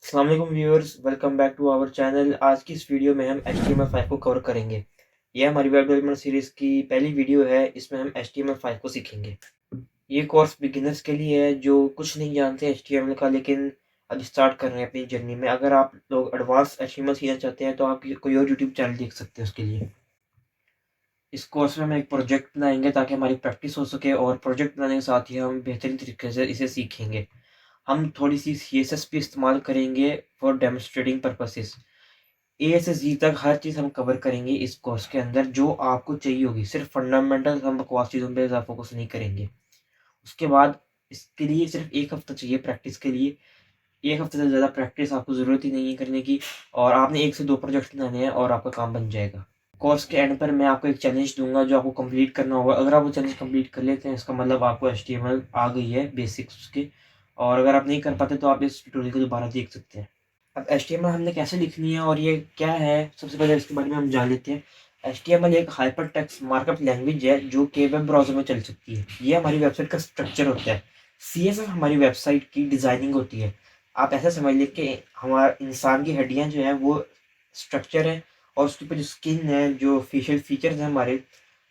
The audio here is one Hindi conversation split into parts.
अस्सलाम वालेकुम viewers, welcome back to our channel. आज की इस वीडियो में हम HTML5 को कवर करेंगे। यह हमारी वेब डेवलपमेंट सीरीज़ की पहली वीडियो है। इसमें हम HTML5 को सीखेंगे। ये कोर्स बिगिनर्स के लिए है जो कुछ नहीं जानते HTML का, लेकिन अब स्टार्ट कर रहे हैं अपनी जर्नी में। अगर आप लोग एडवांस HTML सीखना चाहते हैं तो आप कोई और यूट्यूब चैनल देख सकते हैं उसके लिए। इस कोर्स में हम एक प्रोजेक्ट बनाएंगे ताकि हमारी प्रैक्टिस हो सके, और प्रोजेक्ट बनाने के साथ ही हम बेहतरीन तरीके से इसे सीखेंगे। हम थोड़ी सी CSS भी इस्तेमाल करेंगे फॉर डेमोन्स्ट्रेटिंग पर्पसेस। ए से जी तक हर चीज़ हम कवर करेंगे इस कोर्स के अंदर जो आपको चाहिए होगी। सिर्फ फंडामेंटल हम बकवास चीज़ों पे ज़्यादा फोकस नहीं करेंगे। उसके बाद इसके लिए सिर्फ 1 हफ्ता चाहिए प्रैक्टिस के लिए। 1 हफ्ते से ज़्यादा प्रैक्टिस आपको ज़रूरत ही नहीं है करने की, और आपने 1 से 2 प्रोजेक्ट बनाने हैं और आपका काम बन जाएगा। कोर्स के एंड पर मैं आपको एक चैलेंज दूँगा जो आपको कंप्लीट करना होगा। अगर आप वो चैलेंज कंप्लीट कर लेते हैं, इसका मतलब आपको HTML आ गई है बेसिक्स उसके। और अगर आप नहीं कर पाते तो आप इस ट्यूटोरियल को दोबारा देख सकते हैं। अब HTML हमने कैसे लिखनी है और ये क्या है, सबसे पहले इसके बारे में हम जान लेते हैं। HTML एक हाइपर टेक्स्ट मार्कअप लैंग्वेज है जो कि वेब ब्राउज़र में चल सकती है। ये हमारी वेबसाइट का स्ट्रक्चर होता है। CSS हमारी वेबसाइट की डिज़ाइनिंग होती है। आप ऐसा समझ लीजिए कि हमारा इंसान की हड्डियाँ जो हैं वो स्ट्रक्चर है, और उसके ऊपर जो स्किन है, जो फेशियल फीचर्स हैं हमारे,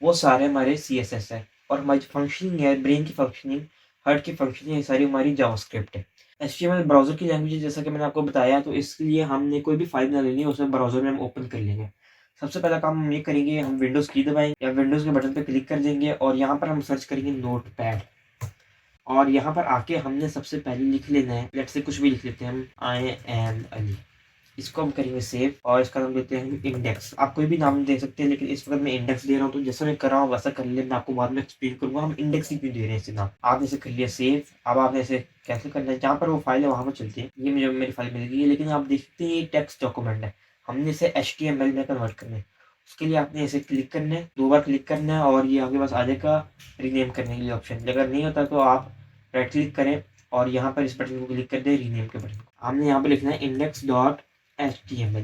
वो सारे हमारे CSS है। और हमारी जो फंक्शनिंग है, ब्रेन की फंक्शनिंग, हार्ट की फंक्शनिंग, ये सारी हमारी जावास्क्रिप्ट है। HTML ब्राउज़र की लैंग्वेज है जैसा कि मैंने आपको बताया, तो इसके लिए हमने कोई भी फाइल बना लेनी है, उसे ब्राउज़र में हम ओपन कर लेंगे। सबसे पहला काम हम ये करेंगे, हम विंडोज़ की दबाएँगे या विंडोज़ के बटन पे क्लिक कर देंगे और यहाँ पर हम सर्च करेंगे नोटपैड। और यहाँ पर आके हमने सबसे पहले लिख लेना है, लेट्स से कुछ भी लिख लेते हैं हम, आई एम अली। इसको हम करेंगे सेव और इसका नाम देते हैं इंडेक्स। आप कोई भी नाम दे सकते हैं, लेकिन इस वक्त मैं इंडेक्स दे रहा हूँ, तो जैसा मैं कर रहा हूँ वैसा कर लें। मैं आपको बाद में एक्सप्लेन करूंगा हम इंडेक्स ही क्यों दे रहे हैं इसे नाम। आपने इसे कर लिया सेव। अब आपने इसे कैंसिल करना है, जहाँ पर वो फाइल है वहाँ पर चलते हैं। ये मुझे मेरी फाइल मिल गई है, लेकिन आप देखते हैं ये टेक्स्ट डॉक्यूमेंट है। हमने इसे HTML में कन्वर्ट करना है। उसके लिए आपने इसे क्लिक करना है, 2 बार क्लिक करना है, और ये आपके पास आ जाएगा रीनेम करने के लिए ऑप्शन। अगर नहीं होता तो आप राइट क्लिक करें और यहाँ पर इस बटन को क्लिक कर दें, रीनेम के बटन को। हमने यहाँ पर लिखना है index.html।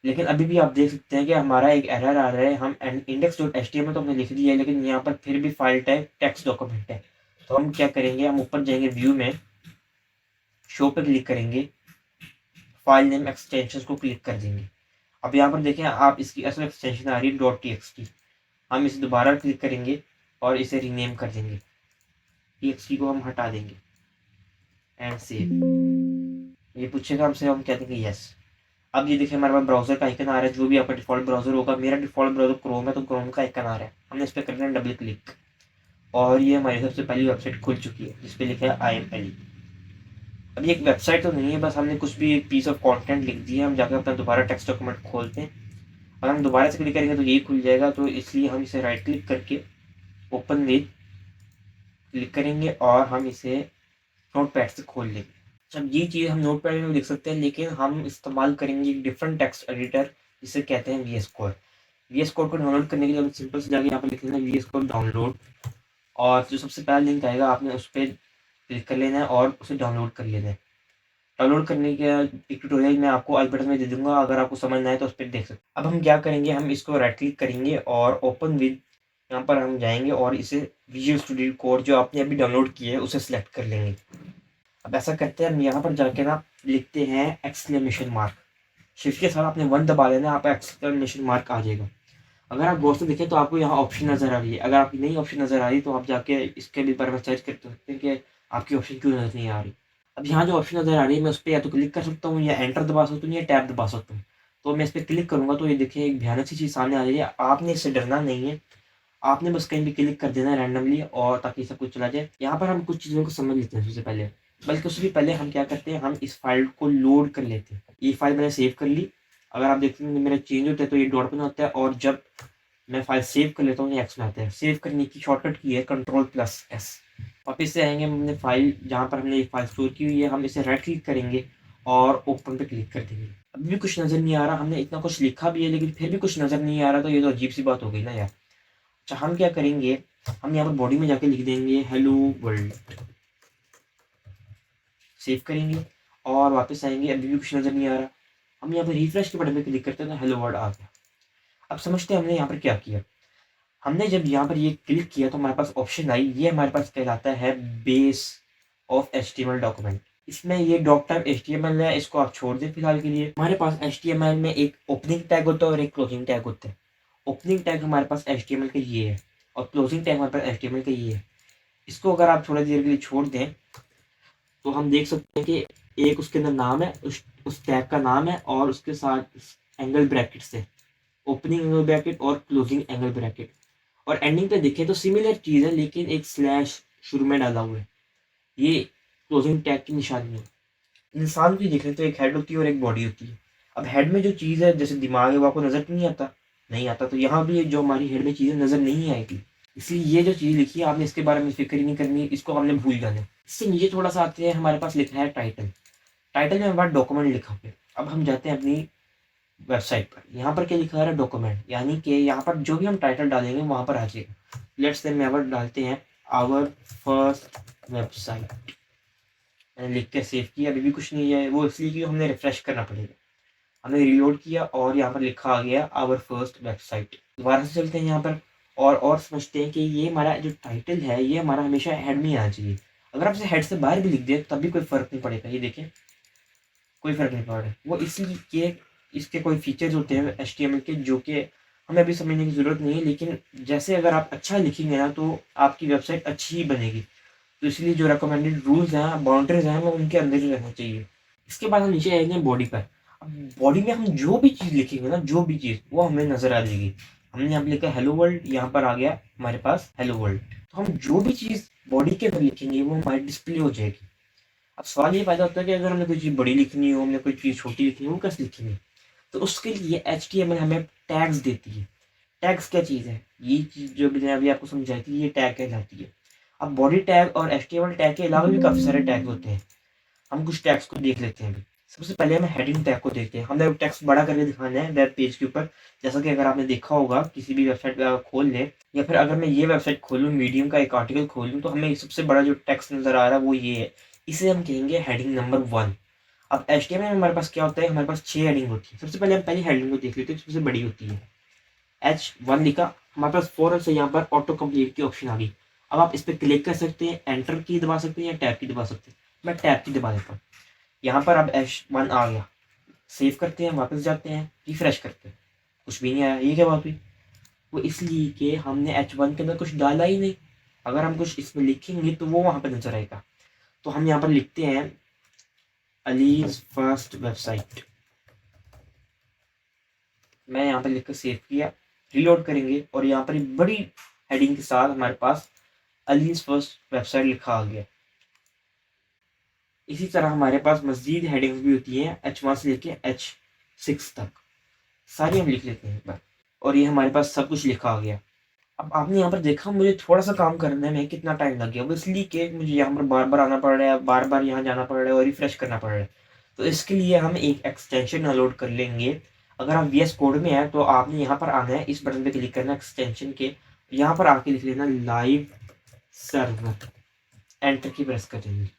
लेकिन अभी भी आप देख सकते हैं कि हमारा एक एरर आ रहा है। हम index.html तो हमने लिख दिया है, लेकिन यहाँ पर फिर भी फाइल टाइप टेक्स्ट डॉक्यूमेंट है। तो हम क्या करेंगे, हम ऊपर जाएंगे, व्यू में शो पे क्लिक करेंगे, फाइल नेम एक्सटेंशन को क्लिक कर देंगे। अब यहाँ पर देखें आप, इसकी असल एक्सटेंशन आ रही है .txt। हम इसे दोबारा क्लिक करेंगे और इसे रीनेम कर देंगे। txt को हम हटा देंगे एंड सेव। ये पूछेगा हमसे, हम कह देंगे यस। अब ये देखिए हमारे पास ब्राउजर का आइकन आ रहा है, जो भी आपका डिफॉल्ट ब्राउजर होगा। मेरा डिफॉल्ट ब्राउजर क्रोम है, तो क्रोम का आइकन आ रहा है। हमने इस पर करना है डबल क्लिक, और ये हमारी सबसे पहली वेबसाइट खुल चुकी है जिस पे लिखा है आई एम एली। अब ये एक वेबसाइट तो नहीं है, बस हमने कुछ भी एक पीस ऑफ कंटेंट लिख दिया। हम जाकर अपना दोबारा टेक्स्ट डॉक्यूमेंट खोलते हैं। अगर हम दोबारा से क्लिक करेंगे तो यही खुल जाएगा, तो इसलिए हम इसे राइट क्लिक करके ओपन विद क्लिक करेंगे और हम इसे नोटपैड से खोल लेंगे। अब ये चीज़ हम नोटपैड में लिख सकते हैं, लेकिन हम इस्तेमाल करेंगे एक डिफरेंट टेक्स्ट एडिटर जिसे कहते हैं VS कोड। VS कोड को डाउनलोड करने के लिए हम सिंपल से जाके यहाँ पर लिख लेना VS कोड डाउनलोड, और जो सबसे पहला लिंक आएगा आपने उस पर क्लिक कर लेना है और उसे डाउनलोड कर लेना है। डाउनलोड करने के एक ट्यूटोरियल मैं आपको आई बटन में दे दूंगा, अगर आपको समझ ना आए तो उस पर देख सकते हैं। अब हम क्या करेंगे, हम इसको राइट क्लिक करेंगे और ओपन विद, यहाँ पर हम जाएंगे और इसे विजुअल स्टूडियो कोड जो आपने अभी डाउनलोड किया है उसे सिलेक्ट कर लेंगे। अब ऐसा करते हैं, हम यहाँ पर जाके ना लिखते हैं एक्सक्लेमेशन मार्क। शिफ्ट के साथ आपने 1 दबा लेना, आपका एक्सक्लेमेशन मार्क आ जाएगा। अगर आप गौर से देखें तो आपको यहाँ ऑप्शन नज़र आ रही है। अगर आपकी नई ऑप्शन नज़र आ रही है तो आप जाके इसके भी बारे में सर्च कर सकते हैं कि आपकी ऑप्शन क्यों नज़र नहीं आ रही। अब यहाँ जो ऑप्शन नज़र आ रही है, मैं उस पर या तो क्लिक कर सकता हूँ, या एंटर दबा सकता हूँ, या टैब दबा सकता हूँ। तो मैं इस पर क्लिक करूँगा तो ये देखिए एक भयानक सी चीज़ सामने आ रही है। आपने इससे डरना नहीं है, आपने बस कहीं भी क्लिक कर देना है रैंडमली, और ताकि सब कुछ चला जाए। यहाँ पर हम कुछ चीज़ों को समझ लेते हैं सबसे पहले। बल्कि उससे भी पहले हम क्या करते हैं, हम इस फाइल को लोड कर लेते हैं। ये फाइल मैंने सेव कर ली। अगर आप देखते हैं मेरा चेंज होता है तो ये डॉट बना होता है, और जब मैं फाइल सेव कर लेता हूँ ये एक्स में आता है। सेव करने की शॉर्टकट की है Ctrl+S। वापस से आएंगे, हमने फाइल जहाँ पर हमने एक फाइल स्टोर की हुई है, हम इसे राइट क्लिक करेंगे और ओपन पे क्लिक कर देंगे। अभी भी कुछ नज़र नहीं आ रहा, हमने इतना कुछ लिखा भी है लेकिन फिर भी कुछ नज़र नहीं आ रहा, तो ये तो अजीब सी बात हो गई ना यार। अच्छा, हम क्या करेंगे, हम यहाँ पर बॉडी में जाके लिख देंगे हेलो वर्ल्ड। सेव करेंगे और वापस आएंगे, अभी भी कुछ नज़र नहीं आ रहा। हम यहाँ पर रिफ्रेश के बटन पे क्लिक करते हैं तो हेलो वर्ल्ड आ गया। अब समझते हैं हमने यहाँ पर क्या किया। हमने जब यहाँ पर ये क्लिक किया तो हमारे पास ऑप्शन आई, ये हमारे पास कहलाता है बेस ऑफ HTML डॉक्यूमेंट। इसमें ये .html है, इसको आप छोड़ दें फिलहाल के लिए। हमारे पास HTML में एक ओपनिंग टैग होता है और एक क्लोजिंग टैग होता है। ओपनिंग टैग हमारे पास HTML का ये है और क्लोजिंग टैग हमारे पास HTML का ये है। इसको अगर आप थोड़ी देर के लिए छोड़ दें तो हम देख सकते हैं कि एक उसके अंदर नाम है, उस टैग का नाम है और उसके साथ एंगल ब्रैकेट से ओपनिंग एंगल ब्रैकेट और क्लोजिंग एंगल ब्रैकेट। और एंडिंग पे देखें तो सिमिलर चीज़ है लेकिन एक स्लैश शुरू में डाला हुआ है, ये क्लोजिंग टैग की निशानी है। इंसान की देखें तो एक हेड होती है और एक बॉडी होती है। अब हेड में जो चीज़ है जैसे दिमाग है वो आपको नजर नहीं आता, नहीं आता, तो यहाँ भी जो हमारी हेड में चीज़ें नजर नहीं आएगी। इसलिए ये जो चीज़ लिखी है आपने इसके बारे में फिक्र ही नहीं करनी, इसको हमने भूल जाना है। इससे नीचे थोड़ा सा आते हैं, हमारे पास लिखा है टाइटल। टाइटल में हमारे पास डॉक्यूमेंट लिखा हुआ है। अब हम जाते हैं अपनी वेबसाइट पर, यहाँ पर क्या लिखा है डॉक्यूमेंट, यानी कि यहाँ पर जो भी हम टाइटल डालेंगे वहाँ पर आ जाएगा। लेट्स से यहाँ पर डालते हैं आवर फर्स्ट वेबसाइट। मैंने लिख के सेव किया, अभी भी कुछ नहीं है, वो इसलिए कि हमने रिफ्रेश करना पड़ेगा। हमने रीलोड किया और यहाँ पर लिखा आ गया आवर फर्स्ट वेबसाइट। दोबारा से चलते हैं यहाँ पर और समझते हैं कि ये हमारा जो टाइटल है ये हमारा हमेशा हेड में आना चाहिए। अगर आप इसे हेड से बाहर भी लिख दें तब भी कोई फर्क नहीं पड़ेगा, ये देखें कोई फर्क नहीं पड़ रहा। वो इसलिए कि इसके कोई फीचर्स होते हैं HTML के जो कि हमें अभी समझने की ज़रूरत नहीं है, लेकिन जैसे अगर आप अच्छा लिखेंगे ना तो आपकी वेबसाइट अच्छी ही बनेगी। तो इसलिए जो रिकमेंडेड रूल्स हैं, बाउंड्रीज हैं, वो उनके अंदर ही रहना चाहिए। इसके बाद हम नीचे आएंगे बॉडी पर। अब बॉडी में हम जो भी चीज़ लिखेंगे ना, जो भी चीज़ वो हमें नज़र आ जाएगी। हमने यहाँ पे लिखा हेलो वर्ल्ड, यहाँ पर आ गया हमारे पास हेलो वर्ल्ड। तो हम जो भी चीज़ बॉडी के अंदर लिखेंगे वो हमारी डिस्प्ले हो जाएगी। अब सवाल ये पैदा होता है कि अगर हमने कोई चीज़ बड़ी लिखनी हो, हमने कोई चीज़ छोटी लिखनी हो, वो कैसे लिखेंगे? तो उसके लिए HTML हमें टैग्स देती है। टैग्स क्या चीज़ है? ये चीज़ जो मैंने अभी आपको समझाई थी, ये टैग कहलाती है। अब बॉडी टैग और HTML टैग के अलावा भी काफ़ी सारे टैग होते हैं। हम कुछ टैग्स को देख लेते हैं अभी। सबसे पहले हम हेडिंग टैग को देखते हैं। हमने टेक्स्ट बड़ा करके दिखाना है वेब पेज के ऊपर। जैसा कि अगर आपने देखा होगा किसी भी वेबसाइट पे आप खोल लें, या फिर अगर मैं ये वेबसाइट खोलूँ, मीडियम का एक आर्टिकल खोलूँ, तो हमें सबसे बड़ा जो टेक्स्ट नज़र आ रहा है वो ये है। इसे हम कहेंगे हेडिंग नंबर 1। अब HTML में हमारे पास क्या होता है, हमारे पास 6 हेडिंग होती है। सबसे पहले हम पहली हेडिंग को देख लेते हैं, सबसे बड़ी होती है। H1 लिखा, हमारे पास फ़ौरन से यहाँ पर ऑटो कंप्लीट की ऑप्शन आ गई। अब आप इस पर क्लिक कर सकते हैं, एंटर की दबा सकते हैं या टैब की दबा सकते हैं। मैं टैब की दबा देता हूँ। यहाँ पर अब H1 आ गया। सेव करते हैं, वापस जाते हैं, रिफ्रेश करते हैं, कुछ भी नहीं आया। ये क्या बात हुई? वो इसलिए कि हमने H1 के अंदर कुछ डाला ही नहीं। अगर हम कुछ इसमें लिखेंगे तो वो वहाँ पर नजर आएगा। तो हम यहाँ पर लिखते हैं अलीज फर्स्ट वेबसाइट। मैं यहाँ पर लिखकर सेव किया, रीलोड करेंगे और यहाँ पर एक बड़ी हेडिंग के साथ हमारे पास अलीज फर्स्ट वेबसाइट लिखा आ गया। इसी तरह हमारे पास मज़ीद हेडिंग्स भी होती हैं H1 से लेके H6 तक, सारी हम लिख लेते हैं एक बार और ये हमारे पास सब कुछ लिखा आ गया। अब आपने यहाँ पर देखा मुझे थोड़ा सा काम करने में कितना टाइम लग गया, वो इसलिए कि मुझे यहाँ पर बार बार आना पड़ रहा है, बार बार यहाँ जाना पड़ रहा है और रिफ्रेश करना पड़ रहा है। तो इसके लिए हम एक एक्सटेंशन डाउनलोड कर लेंगे। अगर आप VS कोड में है तो आपने यहाँ पर आना है, इस बटन पे क्लिक करना है एक्सटेंशन के, यहाँ पर आके लिख लेना लाइव सर्वर, एंटर की प्रेस कर देंगे।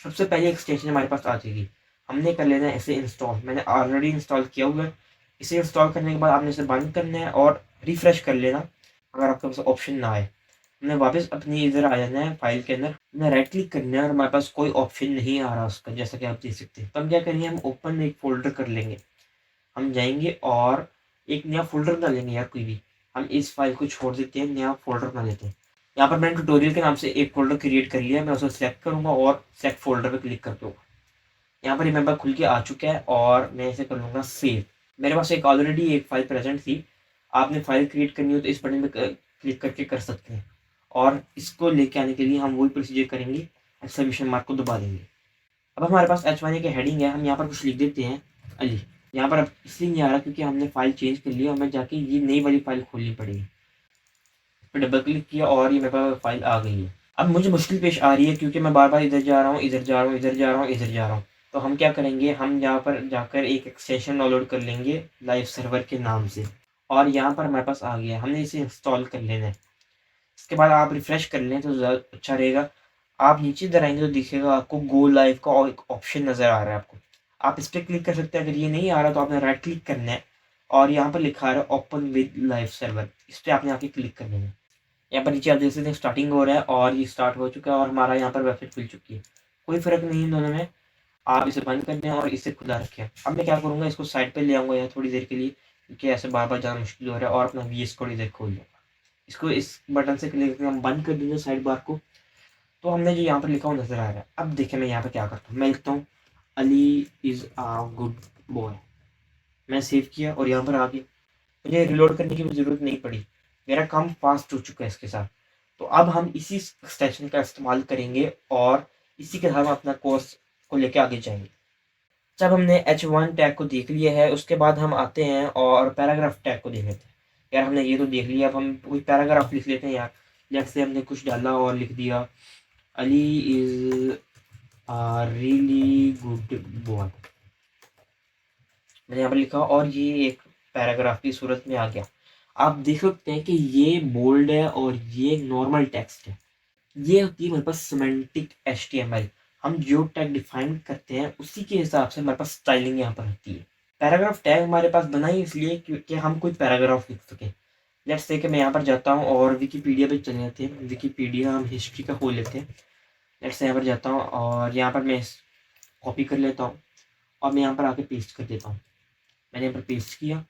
सबसे पहले एक्सटेंशन हमारे पास आ जाएगी। हमने कर लेना है इसे इंस्टॉल, मैंने ऑलरेडी इंस्टॉल किया हुआ है। इसे इंस्टॉल करने के बाद आपने इसे बंद करना है और रिफ्रेश कर लेना अगर आपके पास ऑप्शन ना आए। हमने वापस अपनी इधर आ जाना है फाइल के अंदर, हमने राइट क्लिक करना है और हमारे पास कोई ऑप्शन नहीं आ रहा उसका, जैसा कि आप देख सकते हैं। तो हम क्या करेंगे, हम ओपन एक फोल्डर कर लेंगे। हम जाएंगे और एक नया फोल्डर बना लेंगे यार कोई भी। हम इस फाइल को छोड़ देते हैं, नया फोल्डर बना लेते हैं। यहाँ पर मैंने ट्यूटोरियल के नाम से एक फोल्डर क्रिएट कर लिया है, मैं उसे सेलेक्ट करूँगा और सेलेक्ट फोल्डर पर क्लिक कर दूँगा। यहाँ पर रिमेंबर खुल के आ चुका है और मैं इसे कर लूँगा सेव। मेरे पास एक ऑलरेडी एक फाइल प्रेजेंट थी। आपने फाइल क्रिएट करनी हो तो इस बटन पे क्लिक करके कर सकते हैं और इसको लेके आने के लिए हम वही प्रोसीजर करेंगे, एक्सक्लेमेशन मार्क को दबा देंगे। अब हमारे पास H1 की हेडिंग है, हम यहाँ पर कुछ लिख देते हैं अली। यहाँ पर अब इसलिए नहीं आ रहा क्योंकि हमने फाइल चेंज कर लिया, हमें जाके ये नई वाली फाइल खोलनी पड़ेगी। फिर डबल क्लिक किया और ये मेरे पास फाइल आ गई है। अब मुझे मुश्किल पेश आ रही है क्योंकि मैं बार बार इधर जा रहा हूँ, इधर जा रहा हूँ, इधर जा रहा हूँ, इधर जा रहा हूँ। तो हम क्या करेंगे, हम यहाँ पर जाकर एक एक्सटेंशन डाउनलोड कर लेंगे लाइव सर्वर के नाम से और यहाँ पर हमारे पास आ गया, हमने इसे इंस्टॉल कर लेना है। इसके बाद आप रिफ्रेश कर लें तो ज़्यादा अच्छा रहेगा। आप नीचे इधर आएंगे तो दिखेगा आपको गो लाइव का और एक ऑप्शन नज़र आ रहा है आपको, आप इस पर क्लिक कर सकते हैं। अगर ये नहीं आ रहा तो आपने राइट क्लिक करना है और यहाँ पर लिखा है ओपन विद लाइव सर्वर, इस पर आपने आके क्लिक कर लेना है। यहाँ पर नीचे आप देख सकते हैं स्टार्टिंग हो रहा है और ये स्टार्ट हो चुका है और हमारा यहाँ पर वेबसाइट खुल चुकी है। कोई फ़र्क नहीं इन दोनों में, आप इसे बंद कर दें और इसे खुला रखें। अब मैं क्या करूँगा, इसको साइड पे ले आऊँगा यहाँ थोड़ी देर के लिए, क्योंकि ऐसे बार-बार जाना मुश्किल हो रहा है, और अपना VS कोड इधर खोल लूँगा। इसको इस बटन से क्लिक करके हम बंद कर देंगे साइड बार को। तो हमने जो यहाँ पर लिखा हुआ नज़र आ रहा है। अब देखिए मैं यहाँ पे क्या करता हूँ, मैं लिखता हूँ Ali is a good boy. मैंने सेव किया और यहाँ पर आ गया। मुझे रिलोड करने की भी ज़रूरत नहीं पड़ी, मेरा काम फास्ट हो चुका है इसके साथ। तो अब हम इसी एक्सटेंशन का इस्तेमाल करेंगे और इसी के साथ हम अपना कोर्स को लेके आगे जाएंगे। जब हमने H1 टैग को देख लिया है, उसके बाद हम आते हैं और पैराग्राफ टैग को देख लेते हैं। यार हमने ये तो देख लिया, अब हम कोई पैराग्राफ लिख लेते हैं यार। लेट्स से हमने कुछ डाला और लिख दिया Ali is a really good boy. मैंने यहाँ पर लिखा और ये एक पैराग्राफ की सूरत में आ गया। आप देख सकते हैं कि ये बोल्ड है और ये नॉर्मल टेक्स्ट है। ये होती है हमारे पास सिमेंटिक HTML। हम जो टैग डिफाइन करते हैं उसी के हिसाब से हमारे पास स्टाइलिंग यहाँ पर होती है। पैराग्राफ टैग हमारे पास बना ही इसलिए क्योंकि हम कोई पैराग्राफ लिख सकें। लेट्स से कि मैं यहाँ पर जाता हूँ और विकीपीडिया पे चले जाते हैं। विकीपीडिया हम हिस्ट्री का खोल लेते हैं। लेट्स से यहाँ पर जाता हूँ और यहाँ पर मैं कॉपी कर लेता हूँ और मैं यहाँ पर आके पेस्ट कर देता हूँ। मैंने यहाँ पर पेस्ट किया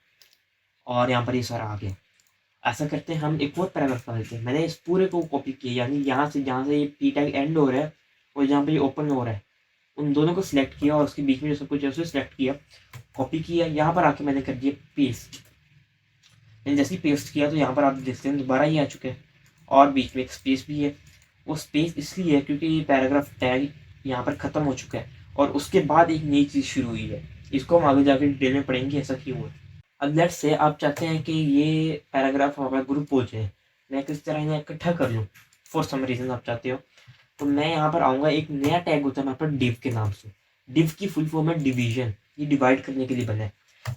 और यहाँ पर ये सारा आ गया। ऐसा करते हैं, हम एक और पैराग्राफ बना लेते हैं। मैंने इस पूरे को कॉपी किया, यानी यहाँ से जहाँ से ये पी टैग एंड हो रहा है और जहाँ पे ये ओपन हो रहा है, उन दोनों को सिलेक्ट किया और उसके बीच में जो सब कुछ है उसे सिलेक्ट किया, कॉपी किया, यहाँ पर आके मैंने कर दिया पेस्ट। मैंने जैसे ही पेस्ट किया तो यहाँ पर आप देखते हैं दोबारा ये आ चुके हैं और बीच में एक स्पेस भी है। वो स्पेस इसलिए है क्योंकि ये पैराग्राफ टैग यहाँ पर ख़त्म हो चुका है और उसके बाद एक नई चीज़ शुरू हुई है। इसको हम आगे जाकर डिटेल में पढ़ेंगे ऐसा क्यों है। अब लेट्स से आप चाहते हैं कि ये पैराग्राफ हमारा ग्रुप हो जाए, मैं किस तरह इन्हें इकट्ठा कर लूँ, फॉर सम रीज़न आप चाहते हो, तो मैं यहाँ पर आऊँगा। एक नया टैग होता है हमारे पास डिव के नाम से। डिव की फुल फॉर्म है डिवीजन, ये डिवाइड करने के लिए बना है।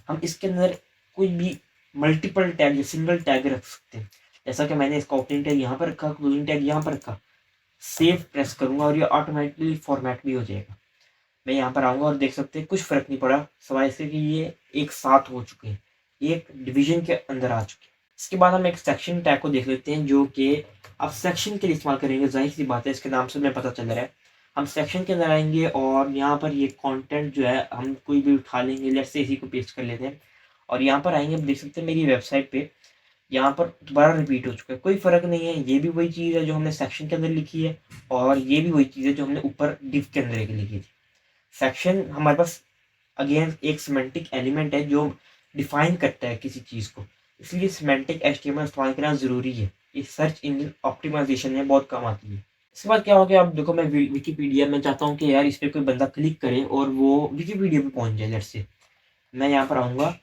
हम इसके अंदर कोई भी मल्टीपल टैग या सिंगल टैग रख सकते हैं। जैसा कि मैंने इसका ओपनिंग टैग यहाँ पर रखा, क्लोजिंग टैग यहाँ पर रखा, सेव प्रेस करूँगा और ये ऑटोमेटिकली फॉर्मेट भी हो जाएगा। मैं यहाँ पर आऊँगा और देख सकते हैं कुछ फ़र्क नहीं पड़ा, सिवाय इसके कि ये एक साथ हो चुके हैं, एक डिवीजन के अंदर आ चुके हैं। इसके बाद हम एक सेक्शन टैग को देख लेते हैं, जो कि अब सेक्शन के लिए इस्तेमाल करेंगे। जाहिर सी बात है, इसके नाम से हमें पता चल रहा है। हम सेक्शन के अंदर आएंगे और यहाँ पर ये कंटेंट जो है हम कोई भी उठा लेंगे। लेट्स से इसी को पेस्ट कर लेते हैं और यहाँ पर आएंगे। देख सकते हैं मेरी वेबसाइट पे यहाँ पर दोबारा रिपीट हो चुका है, कोई फ़र्क नहीं है। ये भी वही चीज़ है जो हमने सेक्शन के अंदर लिखी है और ये भी वही चीज़ है जो हमने ऊपर डिव के अंदर लिखी थी। सेक्शन हमारे पास अगेन एक सिमेंटिक एलिमेंट है जो डिफाइन करता है किसी चीज़ को, इसलिए सिमेंटिक HTML इस्तेमाल करना ज़रूरी है। ये सर्च इंजन ऑप्टिमाइजेशन में बहुत काम आती है। इसके बाद क्या हो गया, अब देखो मैं विकीपीडिया में चाहता हूँ कि यार इस पर कोई बंदा क्लिक करे और वो विकीपीडिया पे पहुँच जाए। लेट्स से मैं यहाँ पर आऊँगा,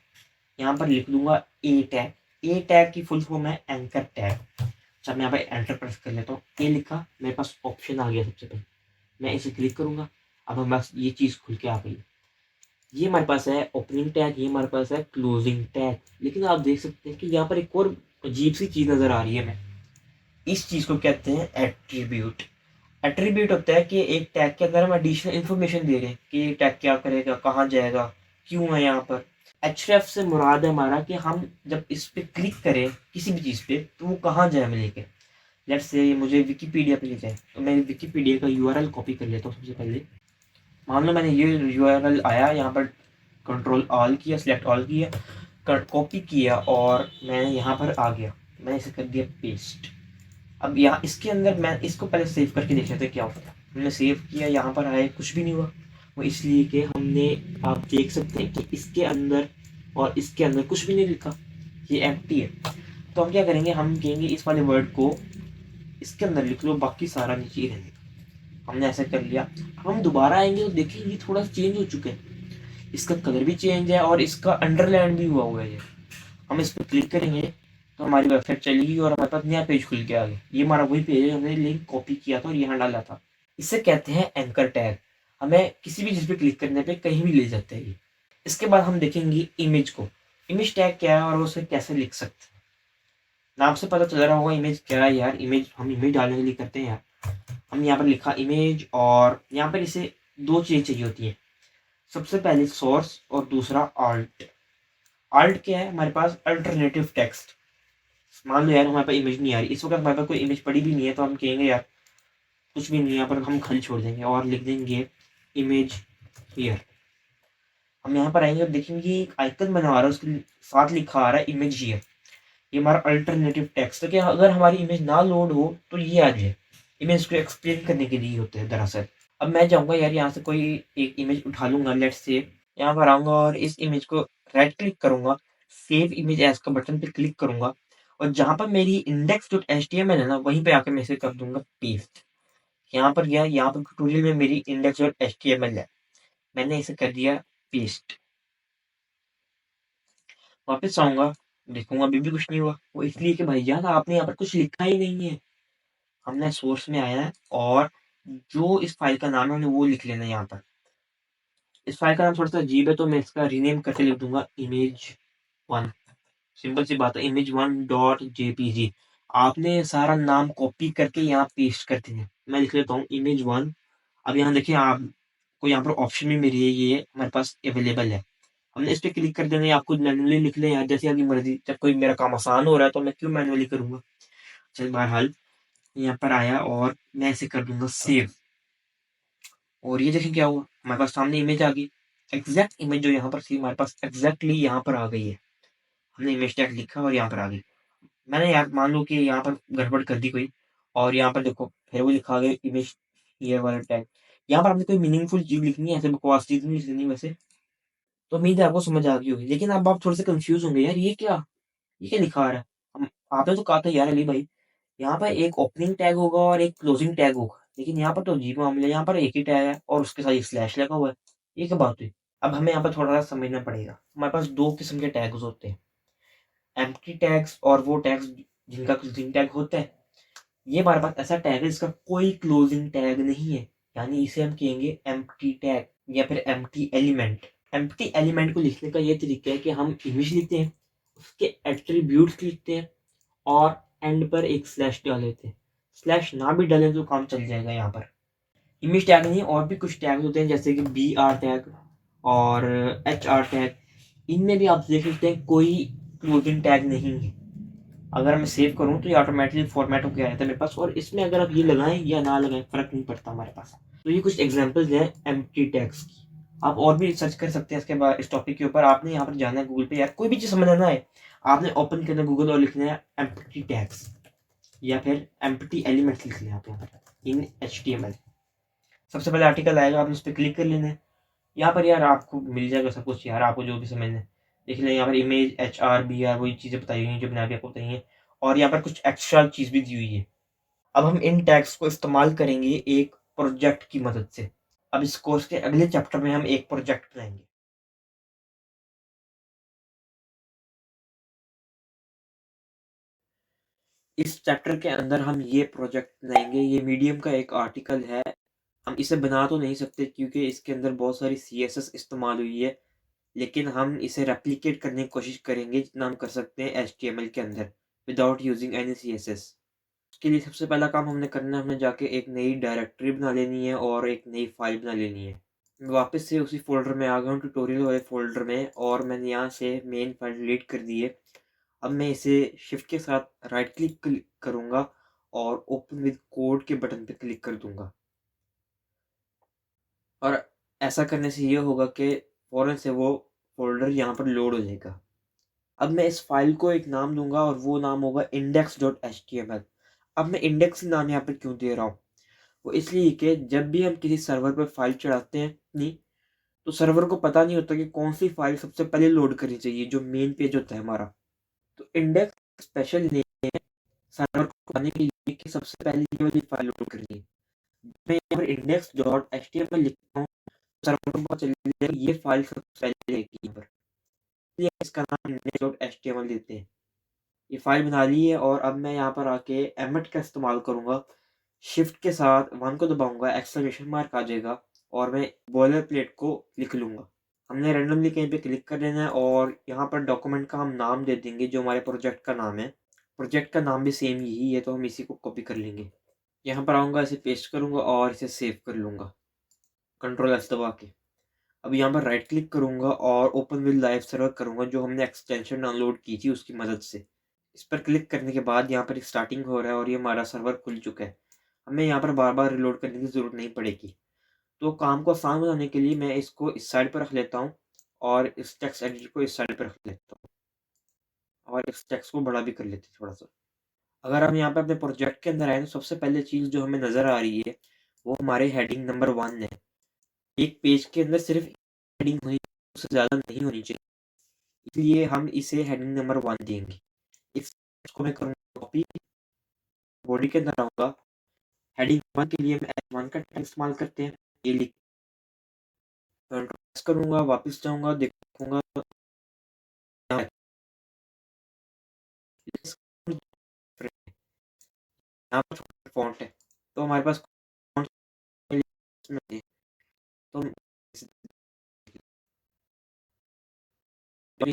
यहाँ पर लिख दूंगा ए टैग। ए टैग की फुल फॉर्म है एंकर टैग। अच्छा मैं यहाँ पर एंटर प्रेस कर लेता हूँ, ए लिखा, मेरे पास ऑप्शन आ गया सबसे पहले, मैं इसे क्लिक करूँगा। अब हमारे पास ये चीज़ खुल के आ गई। ये हमारे पास है ओपनिंग टैग, ये हमारे पास है क्लोजिंग टैग। लेकिन आप देख सकते हैं कि यहाँ पर एक और अजीब सी चीज़ नज़र आ रही है हमें। इस चीज़ को कहते हैं एट्रीब्यूट। एट्रीब्यूट होता है कि एक टैग के अंदर हम एडिशनल इन्फॉर्मेशन दे रहे हैं कि ये टैग क्या करेगा, कहाँ जाएगा, क्यों है यहाँ पर। href से मुराद है हमारा कि हम जब इस पर क्लिक करें किसी भी चीज़ पे तो वो कहाँ जाए हमें लेके। लेट्स से मुझे विकीपीडिया पे ले जाए, तो मैं विकीपीडिया का URL कॉपी कर लेता हूँ सबसे पहले। मान लो मैंने ये URL आया, यहाँ पर कंट्रोल ऑल किया, सिलेक्ट ऑल किया, कॉपी किया और मैं यहाँ पर आ गया, मैंने इसे कर दिया पेस्ट। अब यहाँ इसके अंदर मैं इसको पहले सेव करके देख लेते क्या होता है। हमने सेव किया, यहाँ पर आए, कुछ भी नहीं हुआ। वो इसलिए कि हमने, आप देख सकते हैं कि इसके अंदर और इसके अंदर कुछ भी नहीं लिखा, ये एम्प्टी है। तो हम क्या करेंगे, हम कहेंगे इस वाले वर्ड को इसके अंदर लिख लो, बाकी सारा नीचे ही रहने। हमने ऐसा कर लिया। अब हम दोबारा आएंगे तो देखेंगे ये थोड़ा चेंज हो चुका है, इसका कलर भी चेंज है और इसका अंडरलाइन भी हुआ है। हम इस पर क्लिक करेंगे तो हमारी वेबसाइट चलेगी और हमारे पास नया पेज खुल के आ गया। ये हमारा वही पेज है, हमने लिंक कॉपी किया था और यहाँ डाला था। इसे कहते हैं एंकर टैग। हमें किसी भी चीज़ पे क्लिक करने पे कहीं भी ले जाते हैं। इसके बाद हम देखेंगे इमेज को। इमेज टैग क्या है और उसे कैसे लिख सकते हैं। नाम से पता चल रहा होगा इमेज क्या है यार। इमेज हम इमेज डालने के लिए करते हैं यार। हम यहाँ पर लिखा इमेज और यहाँ पर इसे दो चीज़ें चाहिए होती है। सबसे पहले सोर्स और दूसरा आल्ट। आल्ट क्या है, हमारे पास अल्टरनेटिव टेक्स्ट। मान लो यार हमारे पास इमेज नहीं आ रही, इस वक्त हमारे पास कोई इमेज पड़ी भी नहीं है, तो हम कहेंगे यार कुछ भी नहीं, यहाँ पर हम खाली छोड़ देंगे और लिख देंगे इमेज हियर। हम यहाँ पर आएंगे और देखेंगे एक आइकन बना आ रहा है, उसके साथ लिखा आ रहा है इमेज हियर। ये हमारा अल्टरनेटिव टेक्स्ट है कि अगर हमारी इमेज ना लोड हो तो ये आ जाए। इमेज को एक्सप्लेन करने के लिए होते हैं दरअसल। अब मैं चाहूंगा यार यहाँ से कोई एक इमेज उठा लूंगा, लेट्स से यहाँ पर आऊंगा और इस इमेज को राइट क्लिक करूंगा, सेव इमेज एज का बटन पे क्लिक करूंगा और जहां पर मेरी index.html है ना, वहीं पे आकर मैं इसे कर दूंगा पेस्ट। यहाँ पर गया, यहाँ पर ट्यूटोरियल में मेरी index.html है, मैंने इसे कर दिया पेस्ट। वापस आऊंगा, देखूंगा अभी भी कुछ नहीं हुआ। वो इसलिए कि भाईजान आपने यहाँ पर कुछ लिखा ही नहीं है। हमने सोर्स में आया है और जो इस फाइल का नाम है हमने वो लिख लेना है यहाँ पर। इस फाइल का नाम थोड़ा सा अजीब है तो मैं इसका रीनेम करके लिख दूंगा इमेज वन। सिंपल सी बात है, इमेज वन डॉट जेपीजी। आपने सारा नाम कॉपी करके यहाँ पेस्ट कर देना। मैं लिख लेता हूँ इमेज वन। अब यहाँ देखिए, आपको यहाँ पर ऑप्शन में मेरी ये हमारे पास अवेलेबल है। हमने इस पे क्लिक कर देना है। आपको मैनुअली लिख लें यार, जैसे आपकी मर्जी। जब कोई मेरा काम आसान हो रहा है तो मैं क्यों मैनुअली करूंगा। चल बहरहाल यहाँ पर आया और मैं इसे कर दूंगा सेव। और ये देखें क्या हुआ, हमारे पास सामने इमेज आ गई। एग्जैक्ट इमेज जो यहाँ पर थी हमारे पास एग्जैक्टली यहाँ पर आ गई है। हमने इमेज टैग लिखा और यहाँ पर आ गई। मैंने यार मान लो कि यहाँ पर गड़बड़ कर दी कोई, और यहाँ पर देखो फिर वो लिखा गया इमेज ये वाला टैग। यहाँ पर हमने कोई मीनिंगफुल चीज लिखनी है, ऐसे बकवास चीज नहीं लिखनी वैसे। तो उम्मीद है आपको समझ आ गई होगी, लेकिन अब आप थोड़े से कंफ्यूज होंगे यार ये क्या लिखा आ रहा है। आपने तो कहा था यार अली भाई यहाँ पर एक ओपनिंग टैग होगा और एक क्लोजिंग टैग होगा, लेकिन यहाँ पर तो अजीब मामला है। यहाँ पर एक ही टैग है और उसके साथ एक स्लैश लगा हुआ है। ये क्या बात हुई। अब हमें यहाँ पर थोड़ा सा समझना पड़ेगा। हमारे पास दो किस्म के टैग्स होते हैं, एम्प्टी टैग्स और वो टैग्स जिनका क्लोजिंग टैग होता है। ये हमारे पास ऐसा टैग है जिसका कोई क्लोजिंग टैग नहीं है, यानी इसे हम कहेंगे एम्प्टी टैग या फिर एम्प्टी एलिमेंट। एम्प्टी एलिमेंट को लिखने का ये तरीका है कि हम इमेज लिखते हैं, उसके एट्रीब्यूट्स लिखते हैं और एंड पर एक स्लैश डाल देते हैं। स्लैश ना भी डालें तो काम चल जाएगा। यहाँ पर इमेज टैग नहीं, और भी कुछ टैग होते हैं जैसे कि बी आर टैग और एच आर टैग। इनमें भी आप देख सकते हैं कोई क्लोजिंग टैग नहीं है। अगर मैं सेव करूं तो ये ऑटोमेटिकली फॉर्मेट होकर रहता है मेरे पास, और इसमें अगर आप ये लगाएं या ना लगाएं फर्क नहीं पड़ता हमारे पास। तो ये कुछ एग्जांपल्स हैं एम्प्टी टैग्स की। आप और भी सर्च कर सकते हैं इसके बाद इस टॉपिक के ऊपर। आपने यहाँ पर जाना है गूगल पे, यार कोई भी चीज समझना है आपने ओपन करना गूगल और लिखना है एम्प्टी टैग्स या फिर एम्प्टी एलिमेंट्स लिख लें आप यहाँ पर इन HTML। सबसे पहले आर्टिकल आएगा, आपने उस पर क्लिक कर लेना है। यहाँ पर यार आपको मिल जाएगा सब कुछ यार, आपको जो भी समझना है देख लें। यहाँ पर इमेज HRBR वही चीज़ें बताई हुई हैं जो मैंने अभी आपको बताई हैं, और यहाँ पर कुछ एक्स्ट्रा चीज़ भी दी हुई है। अब हम इन टैग्स को इस्तेमाल करेंगे एक प्रोजेक्ट की मदद से। अब इस कोर्स के अगले चैप्टर में हम एक प्रोजेक्ट बनाएंगे। इस चैप्टर के अंदर हम ये प्रोजेक्ट बनाएंगे। ये मीडियम का एक आर्टिकल है। हम इसे बना तो नहीं सकते क्योंकि इसके अंदर बहुत सारी CSS इस्तेमाल हुई है, लेकिन हम इसे रेप्लिकेट करने की कोशिश करेंगे जितना हम कर सकते हैं HTML के अंदर विदाउट यूजिंग एनी CSS। उसके लिए सबसे पहला काम हमने करना है, हमने जाके एक नई डायरेक्टरी बना लेनी है और एक नई फाइल बना लेनी है। मैं वापस से उसी फोल्डर में आ गया हूँ, ट्यूटोरियल वाले फोल्डर में, और मैंने यहाँ से मेन फाइल डिलीट कर दी है। अब मैं इसे शिफ्ट के साथ राइट क्लिक करूँगा और ओपन विद कोड के बटन पे क्लिक कर दूंगा, और ऐसा करने से ये होगा कि फ़ौरन से वो फोल्डर यहाँ पर लोड हो जाएगा। अब मैं इस फाइल को एक नाम दूंगा और वो नाम होगा index.html। अब मैं इंडेक्स नाम यहाँ पर क्यों दे रहा हूँ, वो इसलिए कि जब भी हम किसी सर्वर पर फाइल चढ़ाते हैं नहीं, तो सर्वर को पता नहीं होता कि कौन सी फाइल सबसे पहले लोड करनी चाहिए, जो मेन पेज होता है हमारा। तो इंडेक्स स्पेशल नेम है सर्वर को बताने के लिए कि सबसे पहले ये वाली फाइल लोड करनी है। मैं यहाँ पर index.html लिखता हूँ, सर्वर को पता चल जाएगा ये फाइल सबसे पहले रहेगी यहाँ पर, इसलिए इसका नाम index.html देते हैं। ये फाइल बना ली है और अब मैं यहाँ पर आके एमिट का इस्तेमाल करूंगा। शिफ्ट के साथ 1 को दबाऊंगा, एक्सक्लेमेशन मार्क आ जाएगा और मैं बॉयलर प्लेट को लिख लूंगा। हमने रैंडमली कहीं पे क्लिक कर लेना है और यहाँ पर डॉक्यूमेंट का हम नाम दे देंगे जो हमारे प्रोजेक्ट का नाम है। प्रोजेक्ट का नाम भी सेम यही है तो हम इसी को कॉपी कर लेंगे। यहाँ पर आऊँगा, इसे पेस्ट करूँगा और इसे सेव कर लूँगा Ctrl+S दबा के। अब यहाँ पर राइट क्लिक करूँगा और ओपन विद लाइव सर्वर करूँगा, जो हमने एक्सटेंशन डाउनलोड की थी उसकी मदद से। इस पर क्लिक करने के बाद यहाँ पर स्टार्टिंग हो रहा है और ये हमारा सर्वर खुल चुका है। हमें यहाँ पर बार बार रिलोड करने की ज़रूरत नहीं पड़ेगी। तो काम को आसान बनाने के लिए मैं इसको इस साइड पर रख लेता हूँ और इस टेक्स्ट एडिटर को इस साइड पर रख लेता हूँ और इस टेक्स्ट को बड़ा भी कर लेते हैं थोड़ा-सा। अगर हम यहाँ पे अपने प्रोजेक्ट के अंदर आए तो सबसे पहले चीज़ जो हमें नज़र आ रही है, वो हमारे हेडिंग नंबर 1 है। एक पेज के अंदर सिर्फ़ हेडिंग होनी, उससे ज़्यादा नहीं होनी चाहिए। इसलिए हम इसे हेडिंग नंबर 1 देंगे। इसको मैं करूँगा कॉपी, बॉडी के अंदर आऊँगा, हेडिंग 1 के लिए हम H1 का टैग इस्तेमाल करते हैं। ये लिख कंट्रोल प्रेस करूँगा, वापस जाऊँगा, देखूँगा यहाँ पर छोटा फ़ॉन्ट है, तो हमारे पास फ़ॉन्ट इसमें तो हम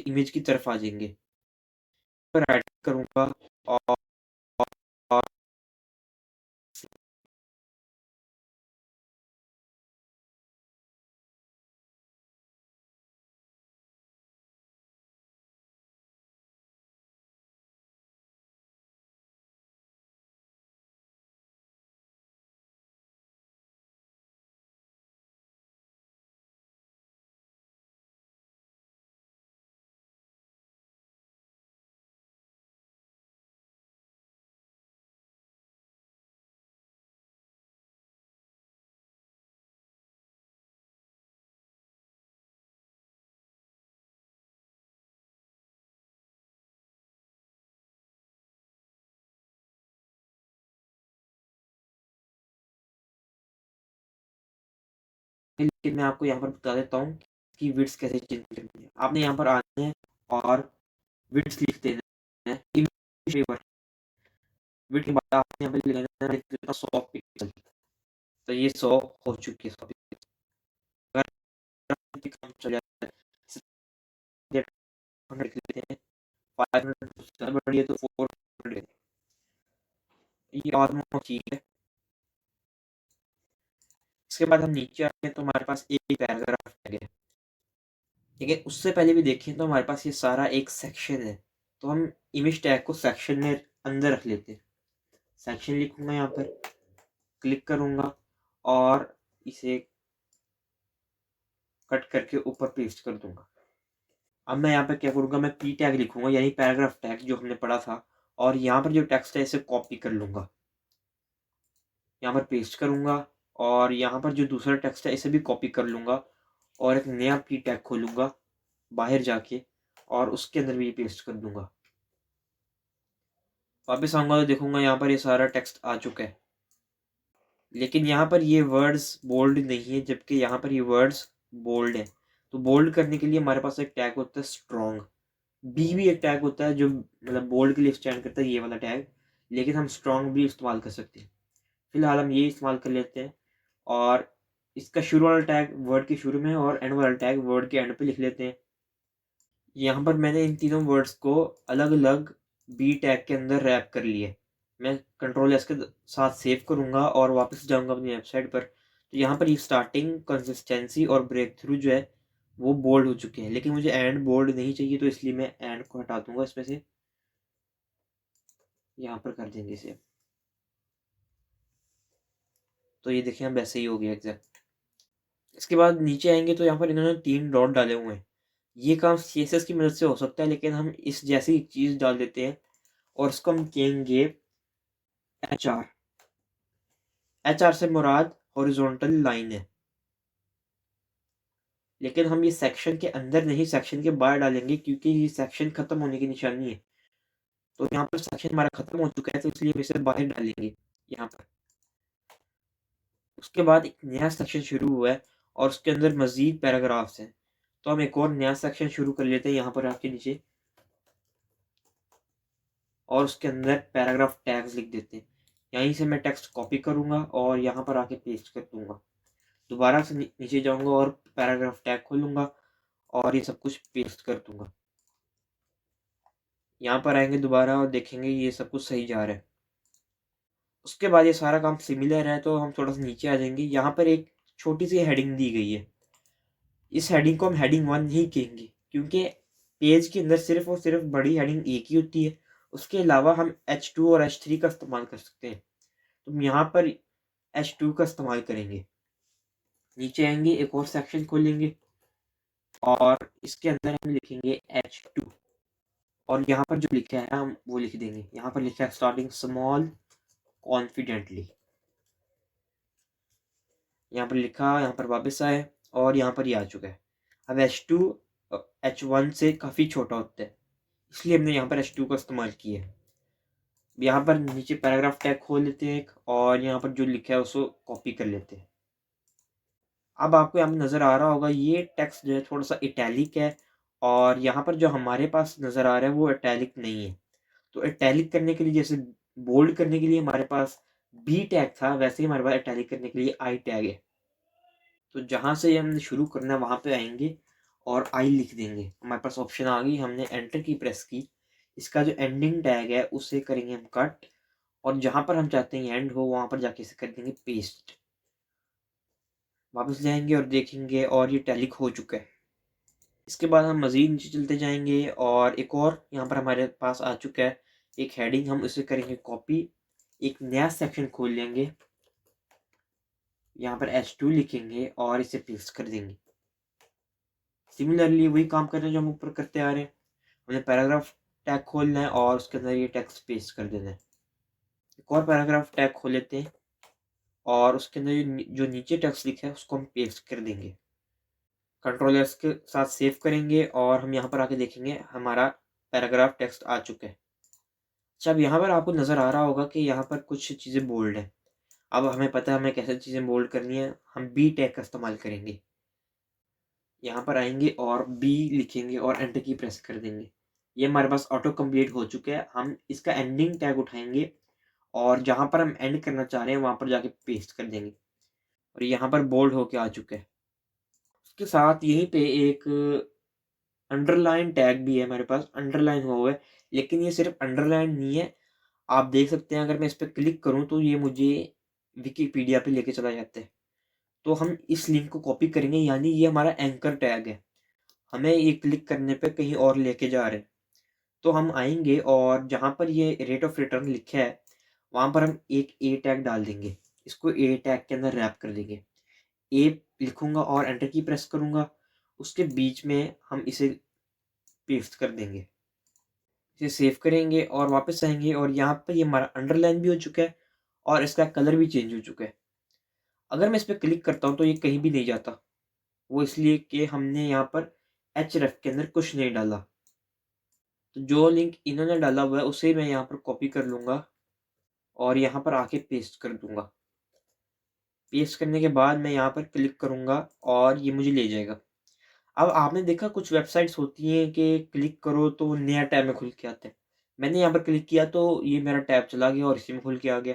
इमेज की तरफ आ जाएँगे। पर राइट करूँगा और और लेकिन मैं आपको यहाँ पर बता देता हूँ कि विड्थ कैसे चेंज करनी है। आपने यहाँ पर आना है और विड्थ लिख देना है। इमेज पेपर विड्थ के बाद आपने यहाँ पे लिख देना है 100 पिक्सल। तो ये 100 हो चुकी है 100 पिक्सल। अगर काम चल जाता है 100 लिख लेते हैं, 500 से बढ़ी है तो 400 ये ऑलमोस्ट ठीक है। इसके बाद हम नीचे आते हैं तो हमारे पास एक पैराग्राफ टैग है। ठीक है, उससे पहले भी देखें तो हमारे पास ये सारा एक सेक्शन है। तो हम इमेज टैग को सेक्शन में अंदर रख लेते हैं। सेक्शन लिखूंगा यहाँ पर, क्लिक करूंगा और इसे कट करके ऊपर पेस्ट कर दूंगा। अब मैं यहाँ पर क्या करूंगा, मैं पी टैग लिखूंगा यानी पैराग्राफ टैग जो हमने पढ़ा था, और यहाँ पर जो टेक्स्ट है इसे कॉपी कर लूंगा, यहाँ पर पेस्ट करूंगा और यहाँ पर जो दूसरा टेक्स्ट है इसे भी कॉपी कर लूंगा और एक नया पी टैग खोलूंगा बाहर जाके और उसके अंदर भी पेस्ट कर दूंगा। वापस आऊंगा तो देखूंगा यहाँ पर ये सारा टेक्स्ट आ चुका है, लेकिन यहाँ पर ये वर्ड्स बोल्ड नहीं है, जबकि यहाँ पर ये वर्ड्स बोल्ड है। तो बोल्ड करने के लिए हमारे पास एक टैग होता है स्ट्रॉन्ग। बी भी एक टैग होता है जो मतलब बोल्ड के लिए स्टैंड करता है, ये वाला टैग, लेकिन हम स्ट्रॉन्ग भी इस्तेमाल कर सकते हैं। फिलहाल हम ये इस्तेमाल कर लेते हैं और इसका शुरू वाला टैग वर्ड के शुरू में और एंड वाला टैग वर्ड के एंड पे लिख लेते हैं। यहाँ पर मैंने इन तीनों वर्ड्स को अलग अलग बी टैग के अंदर रैप कर लिया। मैं कंट्रोल एस के साथ सेव करूँगा और वापस जाऊँगा अपनी वेबसाइट पर, तो यहाँ पर ये स्टार्टिंग, कंसिस्टेंसी और ब्रेक थ्रू जो है वो बोल्ड हो चुके हैं, लेकिन मुझे एंड बोल्ड नहीं चाहिए, तो इसलिए मैं एंड को हटा दूंगा इसमें से, यहाँ पर कर देंगे इसे। तो ये देखिए हम वैसे ही हो गया एग्जैक्ट। इसके बाद नीचे आएंगे तो यहाँ पर इन्होंने 3 डॉट डाले हुए हैं। ये काम CSS की मदद से हो सकता है, लेकिन हम इस जैसी चीज़ डाल देते हैं और इसको हम कहेंगे HR। HR से मुराद हॉरिजॉन्टल लाइन है, लेकिन हम ये सेक्शन के अंदर नहीं, सेक्शन के बाहर डालेंगे, क्योंकि ये सेक्शन खत्म होने की निशानी है। तो यहाँ पर सेक्शन हमारा खत्म हो चुका है, तो इसलिए हम इसे बाहर डालेंगे यहाँ पर। उसके बाद एक नया सेक्शन शुरू हुआ है और उसके अंदर मजीद पैराग्राफ्स हैं, तो हम एक और नया सेक्शन शुरू कर लेते हैं यहाँ पर आके नीचे, और उसके अंदर पैराग्राफ टैग्स लिख देते हैं। यहीं से मैं टेक्स्ट कॉपी करूँगा और यहाँ पर आके पेस्ट कर दूँगा। दोबारा से नीचे जाऊँगा और पैराग्राफ टैग खोलूँगा और ये सब कुछ पेस्ट कर दूँगा। यहाँ पर आएंगे दोबारा और देखेंगे ये सब कुछ सही जा रहा है। उसके बाद ये सारा काम सिमिलर है, तो हम थोड़ा सा नीचे आ जाएंगे। यहाँ पर एक छोटी सी हेडिंग दी गई है, इस हेडिंग को हम हेडिंग 1 ही कहेंगे, क्योंकि पेज के अंदर सिर्फ और सिर्फ बड़ी हेडिंग एक ही होती है। उसके अलावा हम H2 और H3 का इस्तेमाल कर सकते हैं, तो हम यहाँ पर H2 का इस्तेमाल करेंगे। नीचे आएंगे, एक और सेक्शन खोलेंगे और इसके अंदर हम लिखेंगे H2 और यहाँ पर जो लिखा है हम वो लिख देंगे। यहाँ पर लिखा है स्टार्टिंग स्मॉल कॉन्फिडेंटली, यहाँ पर लिखा, यहाँ पर वापस आए और यहाँ पर ये आ चुका है। अब H2 H1 से काफ़ी छोटा होता है, इसलिए हमने यहाँ पर H2 का इस्तेमाल किया है। यहाँ पर नीचे पैराग्राफ टैग खोल लेते हैं एक, और यहाँ पर जो लिखा है उसको कॉपी कर लेते हैं। अब आपको यहाँ पर नज़र आ रहा होगा ये टेक्स्ट जो है थोड़ा सा इटैलिक है, और यहाँ पर जो हमारे पास नज़र आ रहा है वो इटैलिक नहीं है। तो इटैलिक करने के लिए, जैसे बोल्ड करने के लिए हमारे पास बी टैग था, वैसे ही हमारे पास इटैलिक करने के लिए आई टैग है। तो जहाँ से हमने शुरू करना है वहाँ पे आएंगे और आई लिख देंगे। हमारे पास ऑप्शन आ गई, हमने एंटर की प्रेस की। इसका जो एंडिंग टैग है उसे करेंगे हम कट, और जहाँ पर हम चाहते हैं एंड हो वहाँ पर जाके इसे कर देंगे पेस्ट। वापस जाएंगे और देखेंगे और ये टैलिक हो चुका है। इसके बाद हम मज़ीद नीचे चलते जाएंगे और एक और यहाँ पर हमारे पास आ चुका है एक हेडिंग, हम उसे करेंगे कॉपी, एक नया सेक्शन खोल लेंगे, यहाँ पर H2 लिखेंगे और इसे पेस्ट कर देंगे। सिमिलरली वही काम कर रहे हैं जो हम ऊपर करते आ रहे हैं। हमें पैराग्राफ टैग खोलना है और उसके अंदर ये टेक्स्ट पेस्ट कर देना है। एक और पैराग्राफ टैग खोल लेते हैं और उसके अंदर जो नीचे टेक्स्ट लिखा है उसको हम पेस्ट कर देंगे। कंट्रोल एस के साथ सेव करेंगे और हम यहाँ पर आके देखेंगे हमारा पैराग्राफ टेक्स्ट आ चुका है। अच्छा, अब यहाँ पर आपको नज़र आ रहा होगा कि यहाँ पर कुछ चीज़ें बोल्ड हैं। अब हमें पता है हमें कैसे चीज़ें बोल्ड करनी है, हम बी टैग का इस्तेमाल करेंगे। यहाँ पर आएंगे और बी लिखेंगे और एंटर की प्रेस कर देंगे। ये हमारे पास ऑटो कंप्लीट हो चुका है। हम इसका एंडिंग टैग उठाएंगे और जहाँ पर हम एंड करना चाह रहे हैं वहाँ पर जाके पेस्ट कर देंगे, और यहाँ पर बोल्ड होके आ चुका है। उसके साथ यहीं पे एक अंडरलाइन टैग भी है हमारे पास, अंडरलाइन हुआ हुआ है, लेकिन ये सिर्फ अंडरलाइन नहीं है। आप देख सकते हैं अगर मैं इस पर क्लिक करूँ तो ये मुझे विकिपीडिया पे लेके चला जाता है। तो हम इस लिंक को कॉपी करेंगे, यानी ये हमारा एंकर टैग है, हमें ये क्लिक करने पे कहीं और लेके जा रहे हैं। तो हम आएंगे और जहाँ पर ये रेट ऑफ रिटर्न लिखा है वहाँ पर हम एक ए टैग डाल देंगे, इसको ए टैग के अंदर रैप कर देंगे। ए लिखूंगा और एंटर की प्रेस करूंगा, उसके बीच में हम इसे पेस्ट कर देंगे। इसे सेव करेंगे और वापस आएंगे और यहाँ पर ये हमारा अंडरलाइन भी हो चुका है और इसका कलर भी चेंज हो चुका है। अगर मैं इस पर क्लिक करता हूँ तो ये कहीं भी नहीं जाता, वो इसलिए कि हमने यहाँ पर एच रेफ के अंदर कुछ नहीं डाला। तो जो लिंक इन्होंने डाला हुआ है उसे मैं यहाँ पर कॉपी कर लूँगा और यहाँ पर आके पेस्ट कर दूंगा। पेस्ट करने के बाद मैं यहाँ पर क्लिक करूँगा और ये मुझे ले जाएगा। अब आपने देखा कुछ वेबसाइट्स होती हैं कि क्लिक करो तो वो नया टैब में खुल के आता है। मैंने यहाँ पर क्लिक किया तो ये मेरा टैब चला गया और इसी में खुल के आ गया।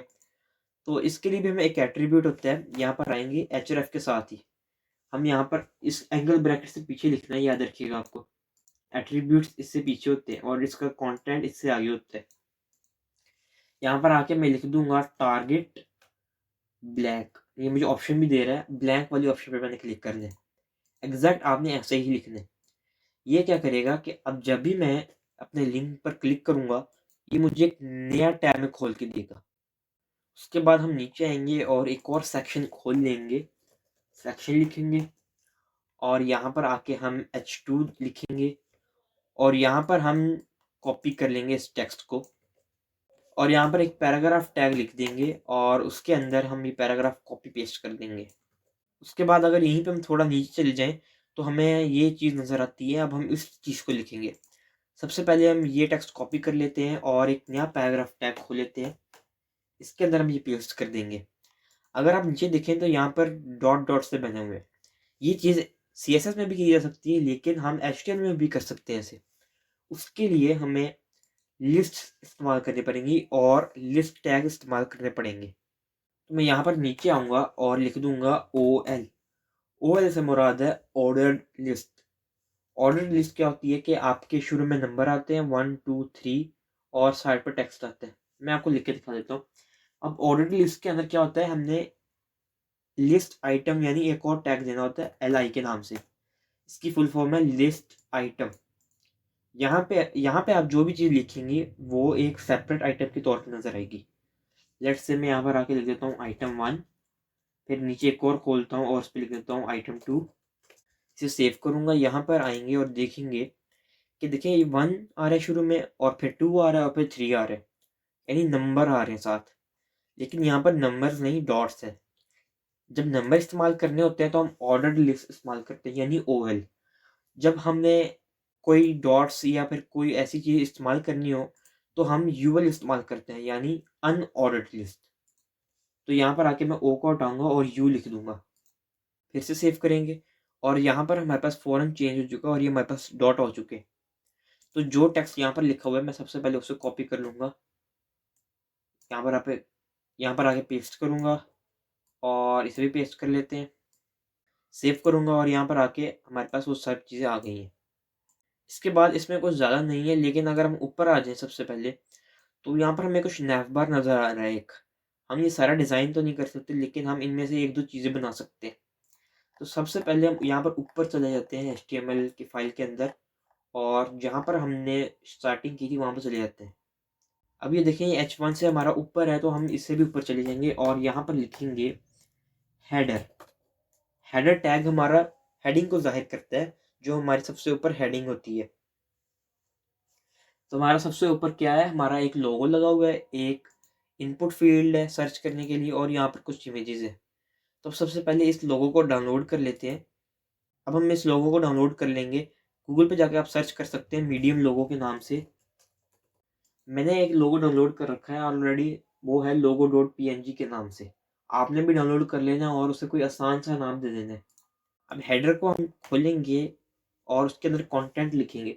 तो इसके लिए भी हमें एक एट्रीब्यूट होता है, यहाँ पर आएंगे href के साथ ही हम यहाँ पर इस एंगल ब्रैकेट से पीछे लिखना है, याद रखिएगा आपको। एट्रीब्यूट्स इससे पीछे होते हैं और इसका कंटेंट इससे आगे होता है। यहाँ पर आके मैं लिख दूंगा टारगेट ब्लैक, ये मुझे ऑप्शन भी दे रहा है, ब्लैंक वाली ऑप्शन पर मैंने क्लिक करना है। एग्जैक्ट आपने ऐसे ही लिखना है। ये क्या करेगा कि अब जब भी मैं अपने लिंक पर क्लिक करूंगा ये मुझे एक नया टैब में खोल के देगा। उसके बाद हम नीचे आएंगे और एक और सेक्शन खोल लेंगे, सेक्शन लिखेंगे और यहाँ पर आके हम H2 लिखेंगे और यहाँ पर हम कॉपी कर लेंगे इस टेक्स्ट को और यहाँ पर एक पैराग्राफ टैग लिख देंगे और उसके अंदर हम ये पैराग्राफ कॉपी पेस्ट कर देंगे। उसके बाद अगर यहीं पे हम थोड़ा नीचे चले जाएं तो हमें ये चीज़ नज़र आती है। अब हम इस चीज़ को लिखेंगे। सबसे पहले हम ये टेक्स्ट कॉपी कर लेते हैं और एक नया पैराग्राफ टैग खोल लेते हैं, इसके अंदर हम ये पेस्ट कर देंगे। अगर आप नीचे देखें तो यहाँ पर डॉट डॉट से बने हुए हैं। ये चीज़ CSS में भी की जा सकती है लेकिन हम HTML में भी कर सकते हैं इसे। उसके लिए हमें लिस्ट इस्तेमाल करनी पड़ेंगी और लिस्ट टैग इस्तेमाल करने पड़ेंगे। तो मैं यहाँ पर नीचे आऊँगा और लिख दूंगा OL से मुराद है ऑर्डर्ड लिस्ट। ऑर्डर्ड लिस्ट क्या होती है कि आपके शुरू में नंबर आते हैं 1 2 3 और साइड पर टेक्स्ट आता है। मैं आपको लिख के दिखा देता हूँ। अब ऑर्डर्ड लिस्ट के अंदर क्या होता है, हमने लिस्ट आइटम यानी एक और टैग देना होता है LI के नाम से। इसकी फुल फॉर्म है लिस्ट आइटम। यहाँ पे आप जो भी चीज़ लिखेंगे वो एक सेपरेट आइटम के तौर पर नजर आएगी। लेट्स से मैं यहाँ पर आके लिख देता हूँ item 1, फिर नीचे एक और खोलता हूँ और उस पर लिख देता हूँ item 2। इसे सेव करूँगा। यहाँ पर आएंगे और देखेंगे कि देखिए ये 1 आ रहा है शुरू में, और फिर 2 आ रहा है, और फिर 3 आ रहा है, यानी नंबर आ रहे हैं साथ। लेकिन यहाँ पर नंबर्स नहीं, डॉट्स है। जब नंबर इस्तेमाल करने होते हैं तो हम ऑर्डर्ड लिस्ट इस्तेमाल करते हैं, यानी OL। जब हमने कोई डॉट्स या फिर कोई ऐसी चीज़ इस्तेमाल करनी हो तो हम UL इस्तेमाल करते हैं, यानी अनऑर्डर्ड लिस्ट। तो यहाँ पर आके मैं O को हटाऊंगा और U लिख दूंगा। फिर से सेव करेंगे और यहाँ पर हमारे पास फ़ौरन चेंज हो चुका है और ये हमारे पास डॉट हो चुके हैं। तो जो टेक्स्ट यहाँ पर लिखा हुआ है मैं सबसे पहले उसे कॉपी कर लूँगा। यहाँ पर आके पेस्ट करूँगा और इसे भी पेस्ट कर लेते हैं। सेव करूँगा और यहाँ पर आके हमारे पास वो सब चीज़ें आ गई हैं। इसके बाद इसमें कुछ ज़्यादा नहीं है, लेकिन अगर हम ऊपर आ जाएँ सबसे पहले, तो यहाँ पर हमें कुछ नैव बार नज़र आ रहा है एक। हम ये सारा डिज़ाइन तो नहीं कर सकते, लेकिन हम इनमें से 1-2 चीज़ें बना सकते हैं। तो सबसे पहले हम यहाँ पर ऊपर चले जाते हैं HTML की फ़ाइल के अंदर, और जहाँ पर हमने स्टार्टिंग की थी वहाँ पर चले जाते हैं। अब ये देखें ये H1 से हमारा ऊपर है, तो हम इससे भी ऊपर चले जाएँगे और यहाँ पर लिखेंगे हेडर। हेडर टैग हमारा हेडिंग को ज़ाहिर करता है, जो हमारी सबसे ऊपर हेडिंग होती है। तो हमारा सबसे ऊपर क्या है, हमारा एक लोगो लगा हुआ है, एक इनपुट फील्ड है सर्च करने के लिए, और यहाँ पर कुछ इमेजेस है। तो सबसे पहले इस लोगो को डाउनलोड कर लेते हैं। अब हम इस लोगो को डाउनलोड कर लेंगे। गूगल पे जाके आप सर्च कर सकते हैं मीडियम लोगो के नाम से। मैंने एक लोगो डाउनलोड कर रखा है ऑलरेडी, वो है logo.png के नाम से। आपने भी डाउनलोड कर लेना और उसे कोई आसान सा नाम दे देना है। अब हेडर को हम खोलेंगे और उसके अंदर कंटेंट लिखेंगे।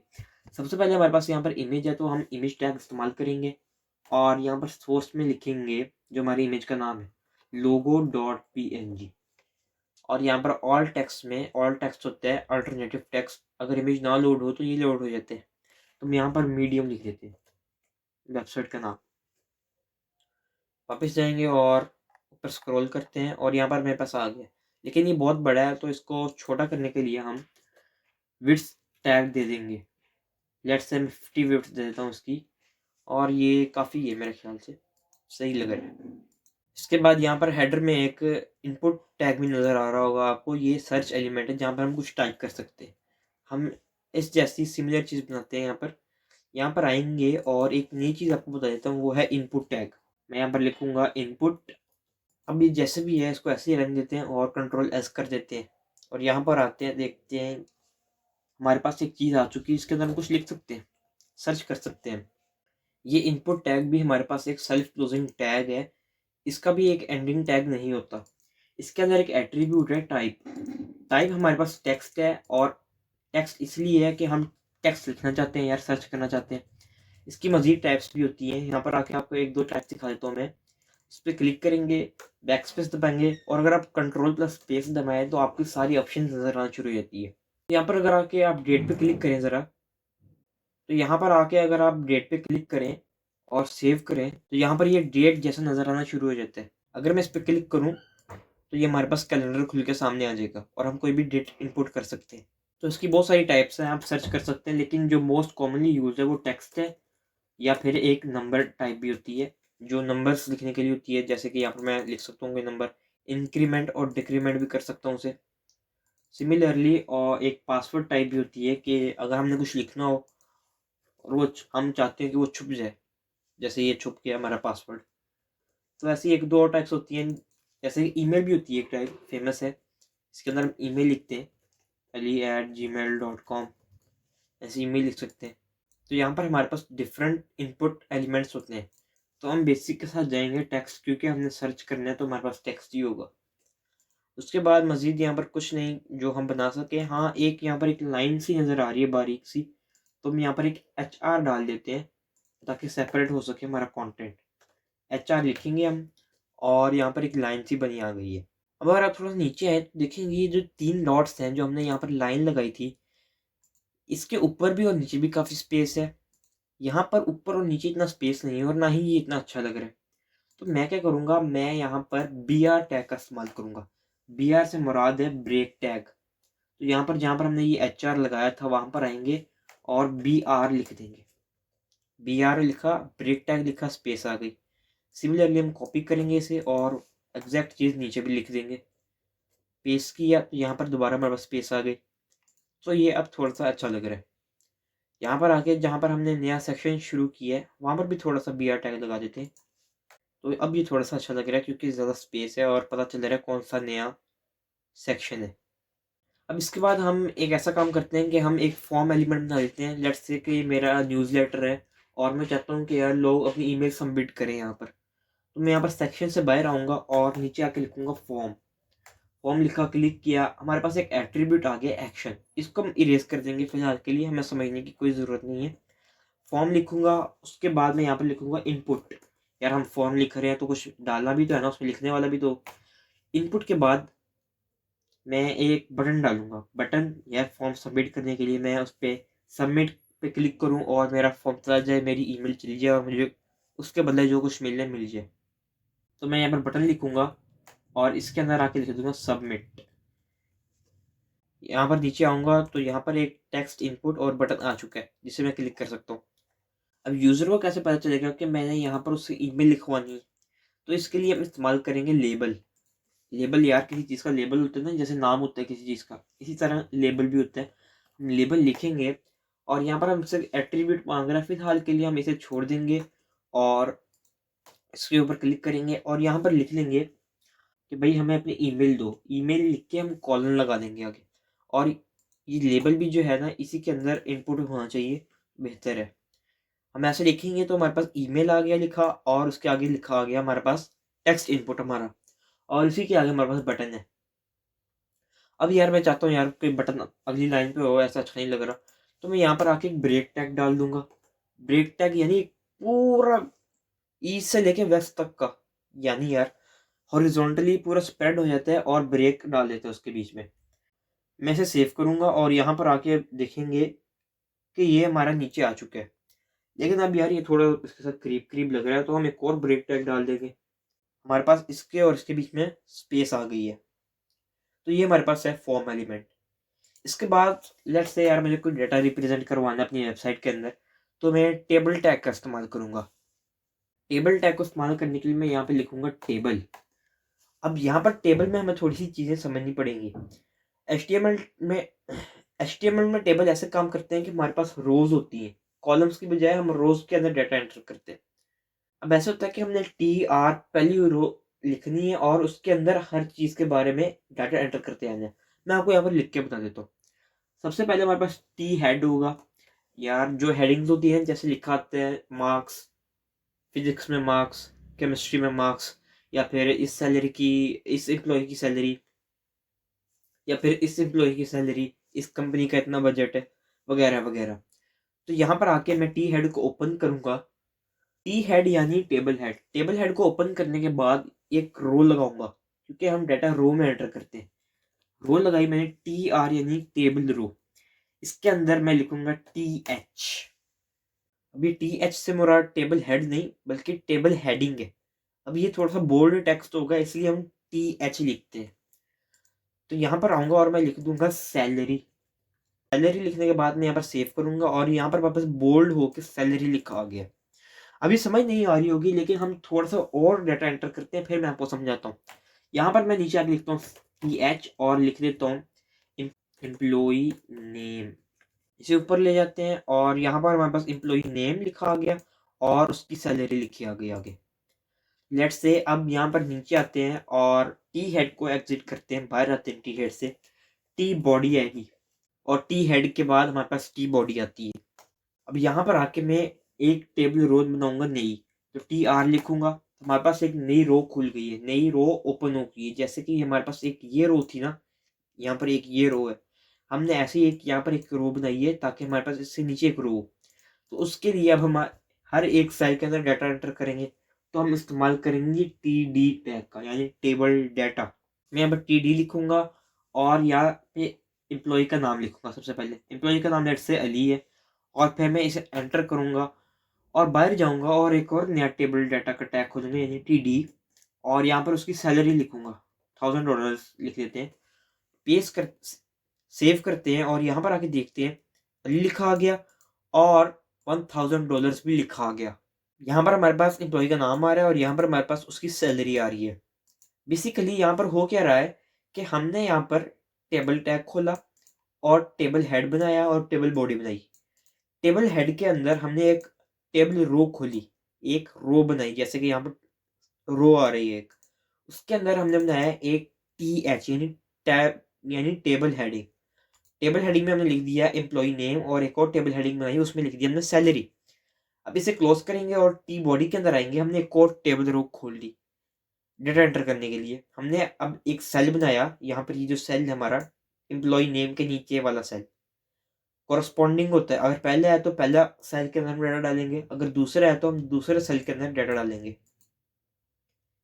सबसे पहले हमारे पास यहाँ पर इमेज है, तो हम इमेज टैग इस्तेमाल करेंगे और यहाँ पर सोर्स में लिखेंगे जो हमारी इमेज का नाम है, logo.png। और यहाँ पर ऑल टेक्स्ट होता है अल्टरनेटिव टेक्स्ट। अगर इमेज ना लोड हो तो ये लोड हो जाते हैं। तो हम यहाँ पर मीडियम लिख देते हैं, वेबसाइट का नाम। वापस जाएंगे और ऊपर स्क्रॉल करते हैं और यहाँ पर मेरे पास आ गया, लेकिन ये बहुत बड़ा है, तो इसको छोटा करने के लिए हम विड्थ टैग दे देंगे। लेट्स से मैं 50 विड्थ दे देता हूँ इसकी, और ये काफ़ी है, मेरे ख्याल से सही लग रहा है। इसके बाद यहाँ पर हेडर में एक इनपुट टैग भी नज़र आ रहा होगा आपको, ये सर्च एलिमेंट है जहाँ पर हम कुछ टाइप कर सकते हैं। हम इस जैसी सिमिलर चीज़ बनाते हैं। यहाँ पर आएंगे और एक नई चीज़ आपको बता देता हूँ, वो है इनपुट टैग। मैं यहाँ पर लिखूँगा इनपुट। अब ये जैसे भी है इसको ऐसे ही रहने देते हैं और Ctrl+S कर देते हैं, और यहाँ पर आते हैं, देखते हैं हमारे पास एक चीज़ आ चुकी है। इसके अंदर हम कुछ लिख सकते हैं, सर्च कर सकते हैं। ये इनपुट टैग भी हमारे पास एक सेल्फ क्लोजिंग टैग है, इसका भी एक एंडिंग टैग नहीं होता। इसके अंदर एक एट्रीब्यूट है टाइप। टाइप हमारे पास टेक्स्ट है, और टेक्स्ट इसलिए है कि हम टेक्स्ट लिखना चाहते हैं या सर्च करना चाहते हैं। इसकी मज़ीद टाइप्स भी होती हैं। यहाँ पर आके आपको 1-2 टाइप दिखा देता हूँ मैं। इस पर क्लिक करेंगे, बैकस्पेस दबाएंगे, और अगर आप Ctrl+स्पेस दबाएं तो आपकी सारी ऑप्शन नज़र आना शुरू हो जाती है। यहाँ पर अगर आके आप डेट पे क्लिक करें ज़रा, तो यहाँ पर आके अगर आप डेट पे क्लिक करें और सेव करें, तो यहाँ पर ये डेट जैसा नज़र आना शुरू हो जाता है। अगर मैं इस पर क्लिक करूँ तो ये हमारे पास कैलेंडर खुल के सामने आ जाएगा और हम कोई भी डेट इनपुट कर सकते हैं। तो इसकी बहुत सारी टाइप्स हैं, आप सर्च कर सकते हैं, लेकिन जो मोस्ट कॉमनली यूज है वो टेक्स्ट है, या फिर एक नंबर टाइप भी होती है जो नंबर्स लिखने के लिए होती है। जैसे कि यहाँ पर मैं लिख सकता हूँ कोई नंबर, इंक्रीमेंट और डिक्रीमेंट भी कर सकता हूँ उसे। सिमिलरली और एक पासवर्ड टाइप भी होती है कि अगर हमने कुछ लिखना हो और वो हम चाहते हैं कि वो छुप जाए, जैसे ये छुप गया हमारा पासवर्ड। तो ऐसी 1-2 और टाइप्स होती हैं। जैसे ईमेल भी होती है, एक टाइप फेमस है। इसके अंदर हम ईमेल लिखते हैं, ali@gmail.com, ऐसे ईमेल लिख सकते हैं। तो यहाँ पर हमारे पास डिफरेंट इनपुट एलिमेंट्स होते हैं। तो हम बेसिक के साथ जाएंगे टेक्स्ट, क्योंकि हमने सर्च करना है तो हमारे पास टेक्स्ट ही होगा। उसके बाद मज़ीद यहाँ पर कुछ नहीं जो हम बना सके। हाँ, एक यहाँ पर एक लाइन सी नज़र आ रही है बारीक सी, तो हम यहाँ पर एक HR डाल देते हैं ताकि सेपरेट हो सके हमारा कंटेंट। HR लिखेंगे हम, और यहाँ पर एक लाइन सी बनी आ गई है। अब अगर आप थोड़ा नीचे आए तो देखेंगे ये जो 3 डॉट्स हैं जो हमने यहाँ पर लाइन लगाई थी, इसके ऊपर भी और नीचे भी काफ़ी स्पेस है। यहाँ पर ऊपर और नीचे इतना स्पेस नहीं है, और ना ही ये इतना अच्छा लग रहा है। तो मैं क्या करूँगा, मैं यहाँ पर BR टैग का इस्तेमाल करूँगा। BR से मुराद है ब्रेक टैग। तो यहाँ पर जहाँ पर हमने ये HR लगाया था वहाँ पर आएंगे और BR लिख देंगे। BR लिखा, ब्रेक टैग लिखा, स्पेस आ गई। सिमिलरली हम कॉपी करेंगे इसे और एग्जैक्ट चीज़ नीचे भी लिख देंगे। पेस्ट किया तो यहाँ पर दोबारा हमारे पास स्पेस आ गई। तो ये अब थोड़ा सा अच्छा लग रहा है। यहाँ पर आके जहाँ पर हमने नया सेक्शन शुरू किया है वहाँ पर भी थोड़ा सा बी आर टैग लगा देते हैं। तो अब ये थोड़ा सा अच्छा लग रहा है क्योंकि ज़्यादा स्पेस है और पता चल रहा है कौन सा नया सेक्शन है। अब इसके बाद हम एक ऐसा काम करते हैं कि हम एक फॉर्म एलिमेंट बना देते हैं। लेट्स से कि मेरा न्यूज़लेटर है और मैं चाहता हूँ कि यार लोग अपनी ईमेल सबमिट करें यहाँ पर। तो मैं यहाँ पर सेक्शन से बाहर आऊँगा और नीचे आके लिखूँगा फॉर्म। फॉर्म लिखा, क्लिक किया, हमारे पास एक एट्रीब्यूट आ गया एक्शन। इसको हम इरेज कर देंगे फिलहाल के लिए, हमें समझने की कोई ज़रूरत नहीं है। फॉर्म लिखूँगा, उसके बाद मैं यहाँ पर लिखूँगा इनपुट। यार हम फॉर्म लिख रहे हैं तो कुछ डालना भी तो है ना, उसमें लिखने वाला भी तो। इनपुट के बाद मैं एक बटन डालूँगा। बटन या फॉर्म सबमिट करने के लिए मैं उस पे सबमिट पे क्लिक करूँ और मेरा फॉर्म चला जाए, मेरी ईमेल चली जाए और मुझे उसके बदले जो कुछ मिलना है मिल जाए। तो मैं यहाँ पर बटन लिखूँगा और इसके अंदर आके लिख दूँगा सबमिट। यहाँ पर नीचे आऊँगा तो यहाँ पर एक टेक्स्ट इनपुट और बटन आ चुका है जिसे मैं क्लिक कर सकता हूँ। अब यूज़र को कैसे पता चलेगा कि मैंने यहाँ पर उससे ईमेल लिखवानी है? तो इसके लिए हम इस्तेमाल करेंगे लेबल। लेबल यार किसी चीज़ का लेबल होता है ना, जैसे नाम होता है किसी चीज़ का, इसी तरह लेबल भी होता है। हम लेबल लिखेंगे और यहाँ पर हमसे एट्रीब्यूट मांग रहा है, फिलहाल के लिए हम इसे छोड़ देंगे और इसके ऊपर क्लिक करेंगे और यहाँ पर लिख लेंगे कि भाई हमें अपनी ईमेल दो। ईमेल लिख के हम कॉलन लगा देंगे आगे। और ये लेबल भी जो है ना इसी के अंदर इनपुट होना चाहिए, बेहतर है। हम ऐसे लिखेंगे तो हमारे पास ईमेल आ गया लिखा और उसके आगे लिखा आ गया हमारे पास टेक्स्ट इनपुट हमारा, और इसी के आगे हमारे पास बटन है। अब यार मैं चाहता हूँ यार कोई बटन अगली लाइन पे हो, ऐसा अच्छा नहीं लग रहा। तो मैं यहाँ पर आके एक ब्रेक टैग डाल दूंगा। ब्रेक टैग यानी पूरा ईस्ट से लेके वेस्ट तक का, यानी यार हॉरिजॉन्टली पूरा स्प्रेड हो जाता है और ब्रेक डाल देते हैं उसके बीच में। मैं इसे सेव करूंगा और यहाँ पर आके देखेंगे कि ये हमारा नीचे आ चुका है। लेकिन अब यार ये थोड़ा इसके साथ करीब करीब लग रहा है, तो हम एक और ब्रेक टैग डाल देंगे। हमारे पास इसके और इसके बीच में स्पेस आ गई है। तो ये हमारे पास है फॉर्म एलिमेंट। इसके बाद लेट्स से यार मुझे कोई डेटा रिप्रेजेंट करवाना है अपनी वेबसाइट के अंदर, तो मैं टेबल टैग का इस्तेमाल करूंगा। टेबल टैग को इस्तेमाल करने के लिए मैं यहाँ पे लिखूंगा टेबल। अब यहाँ पर टेबल में हमें थोड़ी सी चीज़ें समझनी पड़ेंगी। HTML में HTML में टेबल ऐसे काम करते हैं कि हमारे पास रोज होती हैं, कॉलम्स की बजाय हम रोज के अंदर डाटा एंटर करते हैं। अब ऐसा होता है कि हमने TR पहली रो लिखनी है और उसके अंदर हर चीज़ के बारे में डाटा एंटर करते आना है। मैं आपको यहाँ पर लिख के बता देता हूँ। सबसे पहले हमारे पास टी हेड होगा। यार जो हेडिंग्स होती हैं जैसे लिखा आता है मार्क्स, फिजिक्स में मार्क्स, केमिस्ट्री में मार्क्स, या फिर इस सैलरी की, इस एम्प्लॉय की सैलरी, या फिर इस एम्प्लॉय की सैलरी, इस कंपनी का इतना बजट है, वगैरह वगैरह। तो यहाँ पर आके मैं टी हेड को ओपन करूंगा। टी हेड यानी टेबल हेड। टेबल हेड को ओपन करने के बाद एक रो लगाऊंगा क्योंकि हम डाटा रो में एंटर करते हैं। रो लगाई मैंने, TR यानी टेबल रो। इसके अंदर मैं लिखूंगा TH। अभी TH से मुराद टेबल हेड नहीं बल्कि टेबल हेडिंग है। अब ये थोड़ा सा बोल्ड टेक्स्ट होगा इसलिए हम TH लिखते हैं। तो यहाँ पर आऊंगा और मैं लिख दूंगा सैलरी। सैलरी लिखने के बाद मैं यहाँ पर सेव करूंगा और यहाँ पर वापस बोल्ड होकर सैलरी लिखा आ गया। अभी समझ नहीं आ रही होगी लेकिन हम थोड़ा सा और डाटा एंटर करते हैं, फिर मैं आपको समझाता हूँ। यहाँ पर मैं नीचे आके लिखता हूँ TH और लिख देता हूँ एम्प्लॉई नेम। इसे ऊपर ले जाते हैं और यहाँ पर हमारे पास एम्प्लॉई नेम लिखा आ गया और उसकी सैलरी लिखी आ गई आगे। लेट्स से अब यहाँ पर नीचे आते हैं और टी हेड को एग्जिट करते हैं, बाहर आते हैं टी हेड से। टी बॉडी आएगी और टी हेड के बाद हमारे पास टी बॉडी आती है। अब यहाँ पर आके मैं एक टेबल रो बनाऊंगा नई। तो TR लिखूंगा तो हमारे पास एक नई रो खुल गई है, नई रो ओपन हो गई है। जैसे कि हमारे पास एक ये रो थी ना, यहाँ पर एक ये रो है, हमने ऐसे ही एक यहाँ पर एक रो बनाई है ताकि हमारे पास इससे नीचे एक रो हो। तो उसके लिए अब हम हर एक सेल के अंदर डाटा एंटर करेंगे तो हम इस्तेमाल करेंगे TD टैग का, यानी टेबल डाटा। मैं यहाँ पर TD लिखूंगा और यहाँ पे एम्प्लॉय का नाम लिखूंगा। सबसे पहले एम्प्लॉय का नाम लेट्स से अली है और फिर मैं इसे एंटर करूंगा और बाहर जाऊंगा और एक और नया टेबल डाटा का टैग खोलूंगा यानी TD, और यहाँ पर उसकी सैलरी लिखूंगा, $1000 लिख देते हैं। पेस्ट कर सेव करते हैं और यहाँ पर आके देखते हैं अली लिखा आ गया और $1000 भी लिखा आ गया। यहाँ पर हमारे पास एम्प्लॉय का नाम आ रहा है और यहाँ पर हमारे पास उसकी सैलरी आ रही है। बेसिकली यहाँ पर हो क्या रहा है कि हमने यहाँ पर टेबल टैग खोला और टेबल हेड बनाया और टेबल बॉडी बनाई। टेबल हेड के अंदर हमने एक टेबल रो खोली, एक रो बनाई, जैसे कि यहाँ पर रो आ रही है एक। उसके अंदर हमने बनाया एक टी एच यानी टैब यानी टेबल हेडिंग। टेबल हेडिंग में हमने लिख दिया एम्प्लॉय नेम और एक और टेबल हेडिंग बनाई, उसमें लिख दिया हमने सैलरी। अब इसे क्लोज करेंगे और टी बॉडी के अंदर आएंगे, हमने एक और टेबल रो खोल ली डेटा एंटर करने के लिए। हमने अब एक सेल बनाया, यहाँ पर ये जो सेल है हमारा एम्प्लॉय नेम के नीचे वाला सेल कॉरस्पॉन्डिंग होता है। अगर पहले आए तो पहला सेल के अंदर हम डाटा डालेंगे, अगर दूसरा है तो हम दूसरे सेल के अंदर डाटा डालेंगे।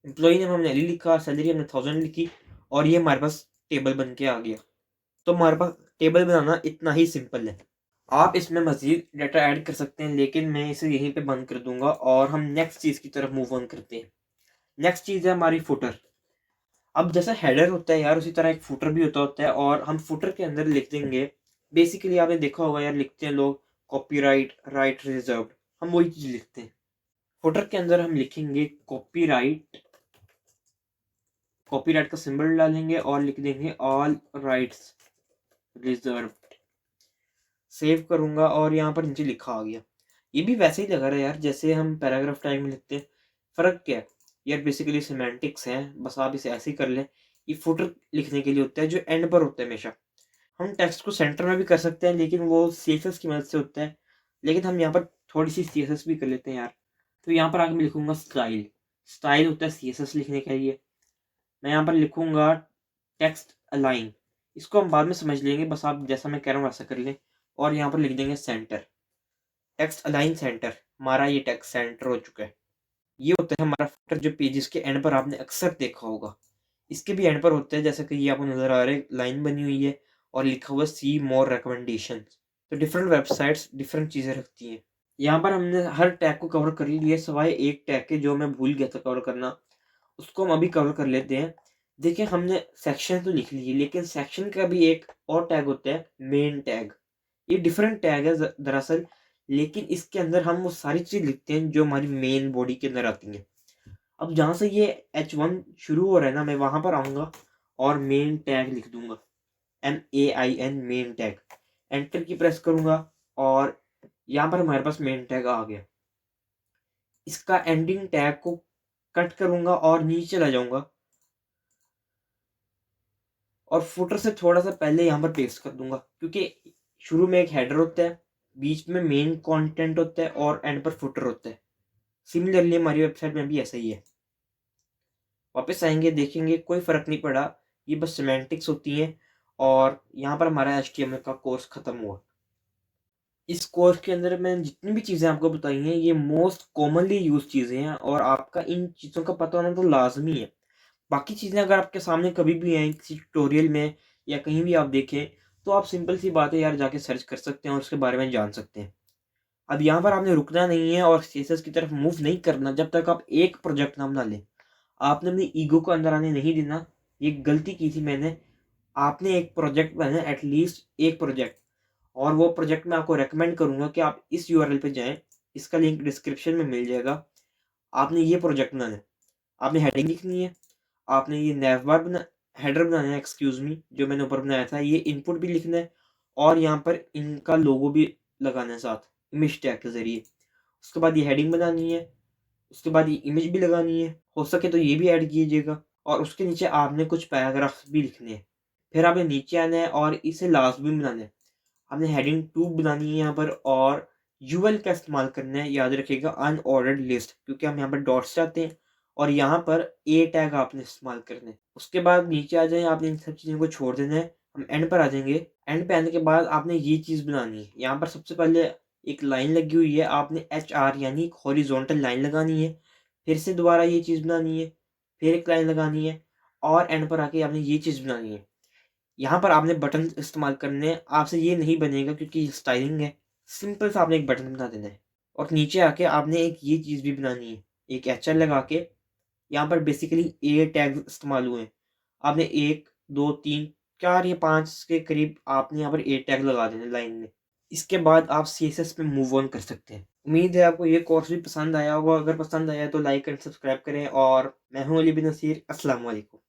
एम्प्लॉय नेम हमने एली लिखा, सैलरी हमने 1000 लिखी और ये हमारे पास टेबल बन के आ गया। तो हमारे पास टेबल बनाना इतना ही सिंपल है। आप इसमें मजीद डाटा ऐड कर सकते हैं, लेकिन मैं इसे यहीं पे बंद कर दूंगा और हम नेक्स्ट चीज़ की तरफ मूव ऑन करते हैं। नेक्स्ट चीज़ है हमारी फुटर। अब जैसा हेडर होता है यार, उसी तरह एक फुटर भी होता है और हम फुटर के अंदर लिख देंगे, बेसिकली आपने देखा होगा यार, लिखते हैं लोग कॉपीराइट राइट रिजर्व्ड, हम वही चीज़ लिखते हैं। फुटर के अंदर हम लिखेंगे कॉपीराइट, कॉपीराइट का सिंबल डालेंगे और लिख देंगे ऑल राइट्स रिजर्व्ड। सेव करूंगा और यहाँ पर नीचे लिखा आ गया। ये भी वैसे ही लग रहा है यार जैसे हम पैराग्राफ टाइप में लिखते हैं। फ़र्क क्या है यार, बेसिकली सिमेंटिक्स हैं, बस आप इसे ऐसे ही कर लें। ये फुटर लिखने के लिए होता है जो एंड पर होता है हमेशा। हम टेक्स्ट को सेंटर में भी कर सकते हैं, लेकिन वो सीएसएस की मदद से होता है, लेकिन हम यहाँ पर थोड़ी सी सीएसएस भी कर लेते हैं यार। तो यहाँ पर आगे मैं लिखूंगा स्टाइल। स्टाइल होता है सीएसएस लिखने के लिए। मैं यहाँ पर लिखूंगा टेक्स्ट अलाइन, इसको हम बाद में समझ लेंगे, बस आप जैसा मैं कह रहा हूँ वैसा कर लें। और यहाँ पर लिख देंगे सेंटर, टेक्स्ट अलाइन सेंटर। हमारा ये टेक्स्ट सेंटर हो चुका है। ये होता है हमारा फुटर, जो पेजेस के एंड पर आपने अक्सर देखा होगा। इसके भी एंड पर होते हैं, जैसे कि ये आपको नजर आ रहा है, लाइन बनी हुई है और लिखा हुआ सी मोर रिकमेंडेशन। तो डिफरेंट वेबसाइट्स डिफरेंट चीज़ें रखती हैं। यहाँ पर हमने हर टैग को कवर कर लिया सिवाय एक टैग के जो मैं भूल गया था कवर करना, उसको हम अभी कवर कर लेते हैं। देखिए हमने सेक्शन तो लिख लिए, लेकिन सेक्शन का भी एक और टैग होता है मेन टैग। ये डिफरेंट टैग है दरअसल, लेकिन इसके अंदर हम वो सारी चीज़ लिखते हैं जो हमारी मेन बॉडी के अंदर आती हैं। अब जहाँ से ये H1 शुरू हो रहा है ना, मैं वहाँ पर आऊँगा और मेन टैग लिख दूंगा, MAIN मेन टैग। एंटर की प्रेस करूँगा और यहाँ पर हमारे पास मेन टैग आ गया। इसका एंडिंग टैग को कट करूँगा और नीचे चला जाऊँगा और फुटर से थोड़ा सा पहले यहाँ पर पेस्ट कर दूंगा, क्योंकि शुरू में एक हेडर होता है, बीच में मेन कंटेंट होता है और एंड पर फुटर होता है। सिमिलरली हमारी वेबसाइट में भी ऐसा ही है। वापस आएंगे, देखेंगे कोई फ़र्क नहीं पड़ा, ये बस सिमेंटिक्स होती हैं। और यहाँ पर हमारा HTML का कोर्स ख़त्म हुआ। इस कोर्स के अंदर मैंने जितनी भी चीज़ें आपको बताई हैं, ये मोस्ट कॉमनली यूज़ चीज़ें हैं और आपका इन चीज़ों का पता होना तो लाजमी है। बाकी चीज़ें अगर आपके सामने कभी भी आएँ किसी ट्यूटोरियल में या कहीं भी आप देखें, तो आप सिंपल सी बात है यार, जाके सर्च कर सकते हैं और उसके बारे में जान सकते हैं। अब यहाँ पर आपने रुकना नहीं है और सीएसएस की तरफ मूव नहीं करना जब तक आप एक प्रोजेक्ट ना बना लें। आपने अपनी ईगो को अंदर आने नहीं देना, ये गलती की थी मैंने। आपने एक प्रोजेक्ट बनाना, एटलीस्ट एक प्रोजेक्ट, और वो प्रोजेक्ट मैं आपको रेकमेंड करूँगा कि आप इस यूआरएल पे जाएँ, इसका लिंक डिस्क्रिप्शन में मिल जाएगा। आपने ये प्रोजेक्ट बनाना है, आपने हेडिंग लिखनी है, आपने ये नैव बार बना हेडर बनाना है, एक्सक्यूज़ मी, जो मैंने ऊपर बनाया था, ये इनपुट भी लिखना है और यहाँ पर इनका लोगो भी लगाना है साथ, इमेज टैग के ज़रिए। उसके बाद ये हेडिंग बनानी है, उसके बाद ये इमेज भी लगानी है, हो सके तो ये भी ऐड कीजिएगा और उसके नीचे आपने कुछ पैराग्राफ्स भी लिखने हैं। फिर आपने नीचे आना है और इसे लास्ट भी बनाना है। आपने हेडिंग 2 बनानी है यहाँ पर और यूएल का इस्तेमाल करना है, याद रखिएगा अनऑर्डर्ड लिस्ट, क्योंकि हम यहाँ पर डॉट्स चाहते हैं और यहाँ पर ए टैग आपने इस्तेमाल करना है। उसके बाद नीचे आ जाए, आपने इन सब चीज़ों को छोड़ देना है। हम एंड पर आ जाएंगे। एंड पे आने के बाद आपने ये चीज़ बनानी है, यहाँ पर सबसे पहले एक लाइन लगी हुई है, आपने HR यानी एक हॉरिजॉन्टल लाइन लगानी है। फिर से दोबारा ये चीज़ बनानी है, फिर एक लाइन लगानी है और एंड पर आके आपने ये चीज़ बनानी है। यहाँ पर आपने बटन इस्तेमाल करने हैं, आपसे ये नहीं बनेगा क्योंकि ये स्टाइलिंग है। सिंपल सा आपने एक बटन बना देना है और नीचे आके आपने एक ये चीज़ भी बनानी है, एक HR लगा के। यहाँ पर बेसिकली ए टैग इस्तेमाल हुए हैं। आपने 1 2 3 4 या 5 के करीब आपने यहाँ पर ए टैग लगा देना लाइन में। इसके बाद आप CSS पे मूव ऑन कर सकते हैं। उम्मीद है आपको ये कोर्स भी पसंद आया होगा। अगर पसंद आया तो लाइक एंड सब्सक्राइब करें और मैं हूं अली बिन नसीर। अस्सलाम वालेकुम।